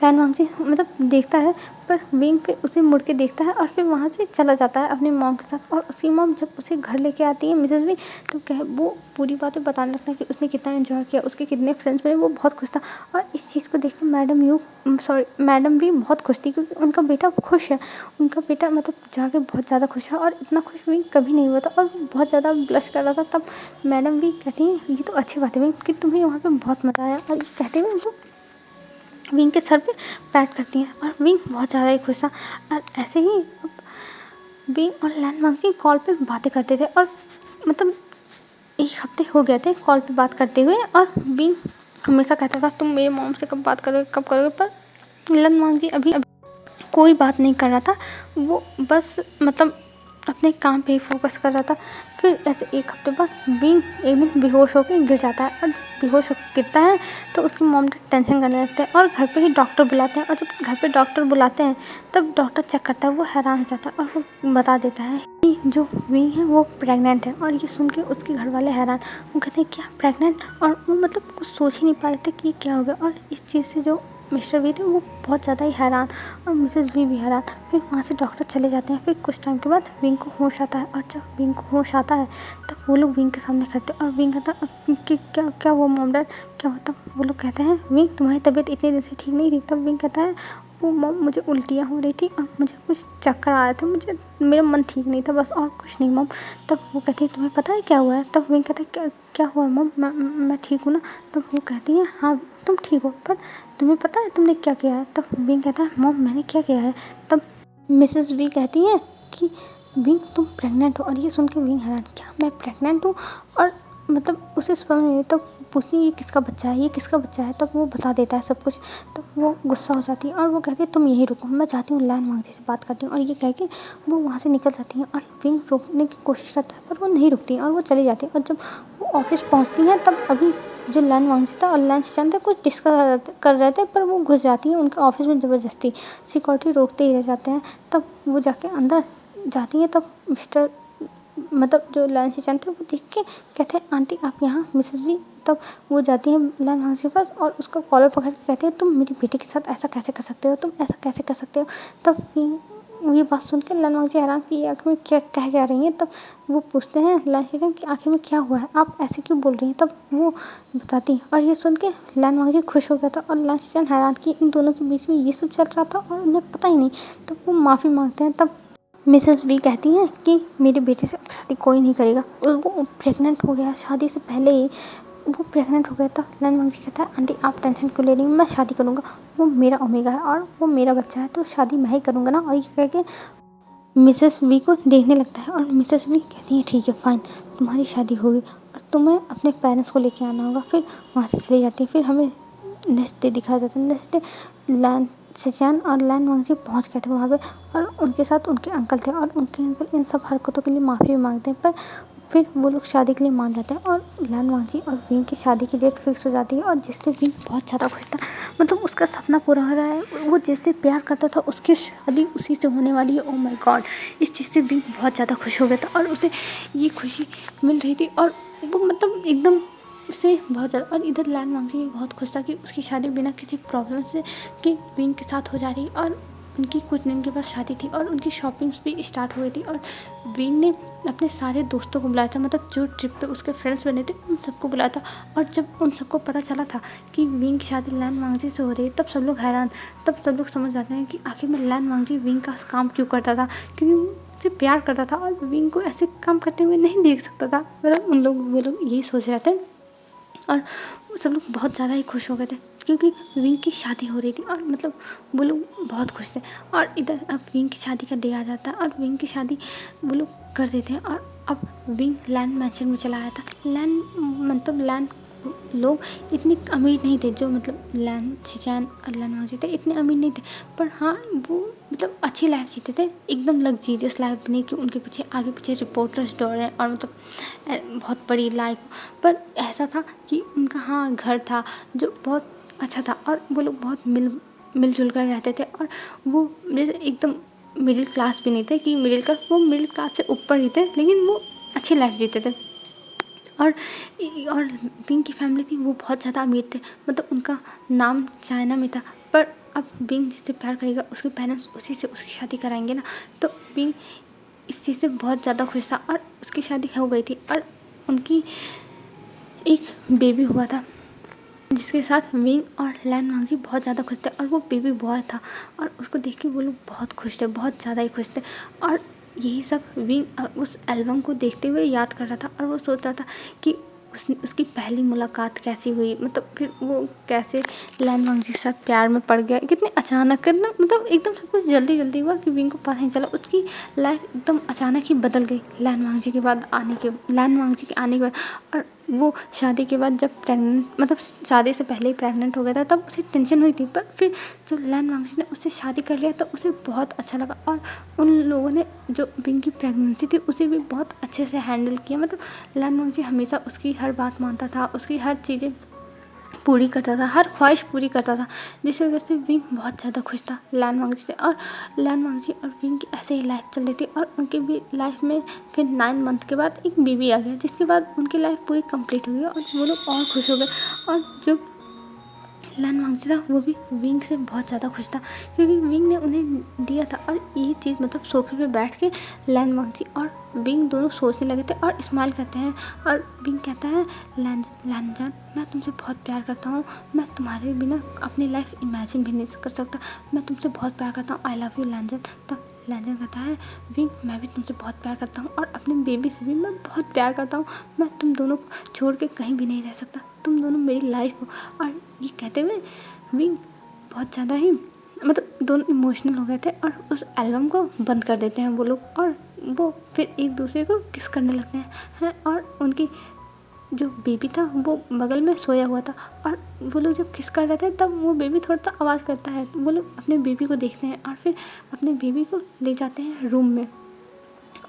लैन वांगजी मतलब देखता है, पर विंग फिर उसे मुड़ के देखता है और फिर वहाँ से चला जाता है अपनी मॉम के साथ। और उसकी मॉम जब उसे घर लेके आती है मिसेस विंग, तो कह वो पूरी बातें बताने लगता है कि उसने कितना एंजॉय किया, उसके कितने फ्रेंड्स बने, वो बहुत खुश था। और इस चीज़ को देख के मैडम भी बहुत खुश थी क्योंकि उनका बेटा खुश है, उनका बेटा मतलब जाके बहुत ज़्यादा खुश है, और इतना खुश विंग कभी नहीं हुआ था, और बहुत ज़्यादा ब्लश कर रहा था। तब मैडम भी कहती हैं ये तो अच्छी बात है विंग कि तुम्हें वहाँ पर बहुत मज़ा आया, और ये कहते हुए वो विंग के सर पे पैट करती हैं, और विंग बहुत ज़्यादा ही खुश था। और ऐसे ही विंग और लैन वांगजी कॉल पे बातें करते थे, और मतलब एक हफ्ते हो गए थे कॉल पे बात करते हुए, और विंग हमेशा कहता था तुम मेरे मॉम से कब बात करोगे कब करोगे, पर लैन वांगजी अभी कोई बात नहीं कर रहा था, वो बस मतलब अपने काम पे ही फोकस कर रहा था। फिर ऐसे एक हफ्ते बाद विंग एक दिन बेहोश होकर गिर जाता है, और जब बेहोश होकर गिरता है तो उसकी मॉम टेंशन करने लगते हैं और घर पे ही डॉक्टर बुलाते हैं। और जब घर पे डॉक्टर बुलाते हैं तब डॉक्टर चेक करता है, वो हैरान हो जाता है और वो बता देता है कि जो विंग है वो प्रेग्नेंट है। और ये सुन के उसके घर वाले हैरान, वो कहते हैं क्या प्रेग्नेंट, और वो मतलब कुछ सोच ही नहीं पा रहे थे कि क्या हो गया। और इस चीज़ से जो मिस्टर वी थे वो बहुत ज़्यादा ही हैरान, और मिसेस वी भी हैरान। फिर वहाँ से डॉक्टर चले जाते हैं। फिर कुछ टाइम के बाद विंग को होश आता है, और जब विंग को होश आता है तब वो लोग विंग के सामने खड़े, और विंग कहता कि क्या क्या वो मॉम डैड क्या होता। वो लोग कहते हैं विंग तुम्हारी तबीयत इतने दिन से ठीक नहीं थी। तब विंग कहता है वो मॉम मुझे उल्टियाँ हो रही थी और मुझे कुछ चक्कर आ रहे थे, मुझे मेरा मन ठीक नहीं था बस, और कुछ नहीं मॉम। तब वो कहती है तुम्हें पता है क्या हुआ है? तब विंग कहता है क्या क्या हुआ मॉम, मैं ठीक हूँ ना। तब वो कहती है हाँ तुम ठीक हो, पर तुम्हें पता है तुमने क्या किया है? तब विंग कहता है मॉम मैंने क्या किया है? तब मिसेस वी कहती है कि विंग तुम प्रेग्नेंट हो। और ये सुन के विंग हैरान, क्या मैं प्रेग्नेंट हूँ? और मतलब उसे समझ नहीं, तब पूछती है ये किसका बच्चा है, ये किसका बच्चा है, तब वो बता देता है सब कुछ। तब वो गुस्सा हो जाती है और वो कहती है तुम यहीं रुको, मैं जाती हूँ लैन वांगजी से बात करती हूँ, और ये कह के वो वहाँ से निकल जाती है। और विंग रोकने की कोशिश करता है पर वो नहीं रुकती है और वो चली जाती है। और जब वो ऑफिस पहुँचती है तब अभी जो लैन वांगजी था और लैन शिचान थे कुछ डिस्कस कर रहे थे, पर वो घुस जाती है उनके ऑफिस में ज़बरदस्ती। सिक्योरिटी रोकते ही रह जाते हैं। तब वो जाके अंदर जाती है, तब मिस्टर मतलब जो लैन शिचान थे वो देख के कहते हैं आंटी आप यहाँ, मिसेस भी। तब वो जाती है लैन वांगजी के पास और उसका कॉलर पकड़ के कहते हैं तुम मेरी बेटी के साथ ऐसा कैसे कर सकते हो, तुम ऐसा कैसे कर सकते हो। तब ये बात सुन के लैन वांगजी हैरान कि ये आखिर में क्या कह क्या रही हैं। तब वो पूछते हैं लैन शिचान कि आखिर में क्या हुआ है, आप ऐसे क्यों बोल रही हैं। तब वो बताती हैं और ये सुन के लैन वांगजी खुश हो गया था और लैन शिचान हैरान कि इन दोनों के बीच में ये सब चल रहा था और उन्हें पता ही नहीं। तब वो माफ़ी मांगते हैं। तब मिसेस वी कहती हैं कि मेरे बेटे से अब शादी कोई नहीं करेगा, और वो प्रेग्नेंट हो गया शादी से पहले ही, वो प्रेग्नेंट हो गया था। लैन वांगजी कहता है आंटी आप टेंशन क्यों ले रही हैं, मैं शादी करूँगा, वो मेरा ओमेगा है और वो मेरा बच्चा है, तो शादी मैं ही करूँगा ना। और ये कह के मिसेस वी को देखने लगता है और मिसेस वी कहती है ठीक है फाइन, तुम्हारी शादी होगी और तुम्हें अपने पेरेंट्स को लेके आना होगा। फिर वहाँ से चली जाती है। फिर हमें नेक्स्ट डे दिखाया जाता है। नेक्स्ट डे लैन शिचान और लैन वांगजी पहुँच गए थे वहाँ पे, और उनके साथ उनके अंकल थे और उनके अंकल इन सब हरकतों के लिए माफ़ी भी मांगते हैं। पर फिर वो लोग शादी के लिए मान जाते हैं और लैन वांगजी और विंग की शादी की डेट फिक्स हो जाती है। और जिससे विंग बहुत ज़्यादा खुश था, मतलब उसका सपना पूरा हो रहा है, वो जिससे प्यार करता था उसकी शादी उसी से होने वाली है। ओह माय गॉड, इस चीज़ से विंग बहुत ज़्यादा खुश हो गया था और उसे ये खुशी मिल रही थी और वो मतलब एकदम से बहुत ज़्यादा। और इधर लैन वांगजी भी बहुत खुश था कि उसकी शादी बिना किसी प्रॉब्लम से कि विंग के साथ हो जा रही, और उनकी कुछ दिन के बाद शादी थी और उनकी शॉपिंग्स भी स्टार्ट हो गई थी। और विंग ने अपने सारे दोस्तों को बुलाया था, मतलब जो ट्रिप पे उसके फ्रेंड्स बने थे उन सबको बुलाया था। और जब उन सबको पता चला था कि विंग की शादी लैन वांगजी से हो रही है, तब सब लोग हैरान, तब सब लोग समझ जाते हैं कि आखिर में लैन वांगजी विंग का काम क्यों करता था, क्योंकि वो उससे प्यार करता था और विंग को ऐसे काम करते हुए नहीं देख सकता था। मतलब वो लोग यही सोच रहे थे और सब लोग बहुत ज़्यादा ही खुश हो गए थे क्योंकि विंग की शादी हो रही थी और मतलब वो लोग बहुत खुश थे। और इधर अब विंग की शादी का डे आ जाता है और विंग की शादी वो लोग कर देते हैं। और अब विंग लैंड मैंशन में चला आया था। लैंड लोग इतने अमीर नहीं थे, जो मतलब लैन शिचान और लैन वांगजी थे इतने अमीर नहीं थे, पर हाँ वो मतलब अच्छी लाइफ जीते थे, एकदम लग्जीरियस लाइफ नहीं कि उनके पीछे आगे पीछे रिपोर्टर्स दौड़े और मतलब बहुत बड़ी लाइफ। पर ऐसा था कि उनका हाँ घर था जो बहुत अच्छा था और वो लोग बहुत मिलजुल कर रहते थे। और वो जैसे एकदम मिडिल क्लास भी नहीं थे कि मिडिल क्लास, वो मिडिल क्लास से ऊपर ही थे, लेकिन वो अच्छी लाइफ जीते थे। और विंग की फैमिली थी वो बहुत ज़्यादा अमीर थे, मतलब उनका नाम चाइना में था। पर अब विंग जिससे प्यार करेगा उसके पेरेंट्स उसी से उसकी शादी कराएंगे ना, तो विंग इस चीज़ से बहुत ज़्यादा खुश था। और उसकी शादी हो गई थी और उनकी एक बेबी हुआ था जिसके साथ विंग और लैन वांगजी बहुत ज़्यादा खुश थे। और वो बेबी बॉय था और उसको देख के वो लोग बहुत खुश थे, बहुत ज़्यादा ही खुश थे। और यही सब विंग उस एल्बम को देखते हुए याद कर रहा था और वो सोच रहा था कि उसकी पहली मुलाकात कैसी हुई, मतलब फिर वो कैसे लैन वांगजी के साथ प्यार में पड़ गया, कितने अचानक करना, मतलब एकदम सब कुछ जल्दी जल्दी हुआ कि विंग को पता नहीं चला। उसकी लाइफ एकदम अचानक ही बदल गई लैन वांगजी के आने के बाद। और वो शादी के बाद जब प्रेग्नेंट, मतलब शादी से पहले ही प्रेग्नेंट हो गया था, तब उसे टेंशन हुई थी। पर फिर जब लैन वांगजी ने उससे शादी कर लिया तो उसे बहुत अच्छा लगा। और उन लोगों ने जो विंग की प्रेगनेंसी थी उसे भी बहुत अच्छे से हैंडल किया। मतलब लैन वांगजी हमेशा उसकी हर बात मानता था, उसकी हर चीज़ें पूरी करता था, हर ख्वाहिश पूरी करता था, जिसकी वजह से विंग बहुत ज़्यादा खुश था लैन वांगजी से। और लैन वांगजी और विंग की ऐसे ही लाइफ चल रही थी और उनकी भी लाइफ में फिर 9 मंथ के बाद एक बेबी आ गया, जिसके बाद उनकी लाइफ पूरी कंप्लीट हो गई और वो लोग और खुश हो गए। और जो लैन वांगजी था वो भी विंग से बहुत ज़्यादा खुश था क्योंकि विंग ने उन्हें दिया था। और ये चीज़ मतलब सोफे पे बैठ के लैन वांगजी और विंग दोनों सोचने लगे थे और स्माइल करते हैं। और विंग कहता है लैन जान, मैं तुमसे बहुत प्यार करता हूँ, मैं तुम्हारे बिना अपनी लाइफ इमेजिन भी नहीं कर सकता, मैं तुमसे बहुत प्यार करता हूँ, आई लव यू लैन जान। तब लैन जान कहता है विंग मैं भी तुमसे बहुत प्यार करता हूँ और अपने बेबी से भी मैं बहुत प्यार करता हूँ, मैं तुम दोनों को छोड़ के कहीं भी नहीं रह सकता, तुम दोनों मेरी लाइफ हो। और ये कहते हुए विंग बहुत ज़्यादा ही मतलब दोनों इमोशनल हो गए थे और उस एल्बम को बंद कर देते हैं वो लोग। और वो फिर एक दूसरे को किस करने लगते हैं और उनकी जो बेबी था वो बगल में सोया हुआ था और वो लोग जब किस कर रहे थे तब वो बेबी थोड़ा सा आवाज़ करता है। वो लोग अपने बेबी को देखते हैं और फिर अपने बेबी को ले जाते हैं रूम में,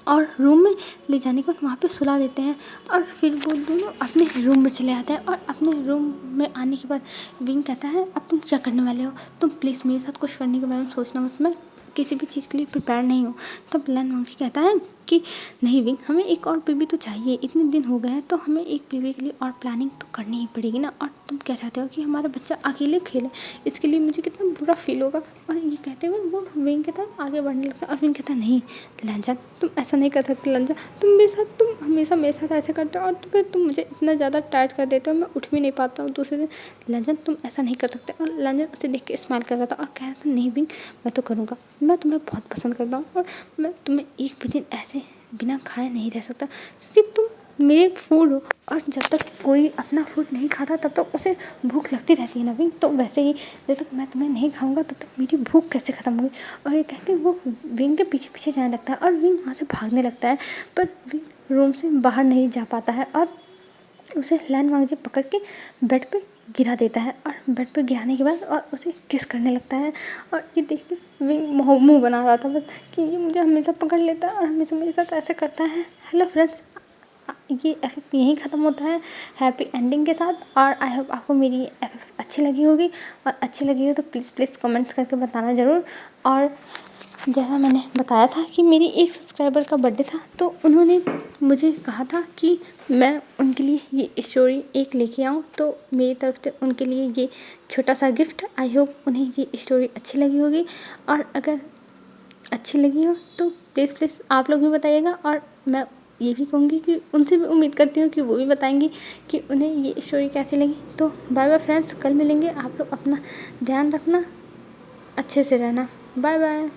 और रूम में ले जाने के बाद वहाँ पे सुला देते हैं और फिर वो दोनों अपने रूम में चले आते हैं। और अपने रूम में आने के बाद विंग कहता है अब तुम क्या करने वाले हो, तुम प्लीज़ मेरे साथ कुछ करने के बारे में सोचना मत, मैं किसी भी चीज़ के लिए प्रिपेयर नहीं हूँ। तब लन वांगजी कहता है कि नहीं विंग, हमें एक और बेबी तो चाहिए, इतने दिन हो गए हैं तो हमें एक बेबी के लिए और प्लानिंग तो करनी ही पड़ेगी ना। और तुम क्या चाहते हो कि हमारा बच्चा अकेले खेले, इसके लिए मुझे कितना बुरा फील होगा। और ये कहते हुए वो विंग की तरफ आगे बढ़ने लगता है और विंग कहता है नहीं लंजन, तुम ऐसा नहीं कर सकते लंजन, तुम मेरे साथ, तुम हमेशा मेरे साथ ऐसे करते हो और फिर तुम मुझे इतना ज़्यादा टायर्ड कर देते हो, मैं उठ भी नहीं पाता हूँ दूसरे दिन। लंजन तुम ऐसा नहीं कर सकते। और लंजन उसे देख के स्माइल कर रहा था और कह रहा था नहीं विंग, मैं तो करूँगा, मैं तुम्हें बहुत पसंद करता हूँ और मैं तुम्हें एक भी दिन ऐसे बिना खाए नहीं रह सकता, क्योंकि तुम मेरे फूड हो। और जब तक कोई अपना फूड नहीं खाता तब तक उसे भूख लगती रहती है ना विंग, तो वैसे ही जब तक मैं तुम्हें नहीं खाऊंगा तब तक मेरी भूख कैसे ख़त्म होगी। और ये कह के वो विंग के पीछे पीछे जाने लगता है और विंग वहाँ से भागने लगता है, पर विंग रूम से बाहर नहीं जा पाता है और उसे लन वांगजी पकड़ के बेड पे गिरा देता है। और बेड पे गिराने के बाद और उसे किस करने लगता है। और ये देख के विंग मुँह बना रहा था बस कि ये मुझे हमेशा पकड़ लेता है और हमेशा मेरे साथ ऐसे करता है। हेलो फ्रेंड्स, ये एफ यहीं ख़त्म होता है हैप्पी एंडिंग के साथ। और आई होप आपको मेरी एफ अच्छी लगी होगी, और अच्छी लगी हो तो प्लीज़ कमेंट्स करके बताना ज़रूर। और जैसा मैंने बताया था कि मेरी एक सब्सक्राइबर का बर्थडे था, तो उन्होंने मुझे कहा था कि मैं उनके लिए ये स्टोरी एक लेके आऊँ, तो मेरी तरफ से उनके लिए ये छोटा सा गिफ्ट। आई होप उन्हें ये स्टोरी अच्छी लगी होगी, और अगर अच्छी लगी हो तो प्लीज़ आप लोग भी बताइएगा। और मैं ये भी कहूँगी कि उनसे भी उम्मीद करती हूँ कि वो भी बताएंगी कि उन्हें ये स्टोरी कैसी लगी। तो बाय बाय फ्रेंड्स, कल मिलेंगे। आप लोग अपना ध्यान रखना, अच्छे से रहना, बाय बाय।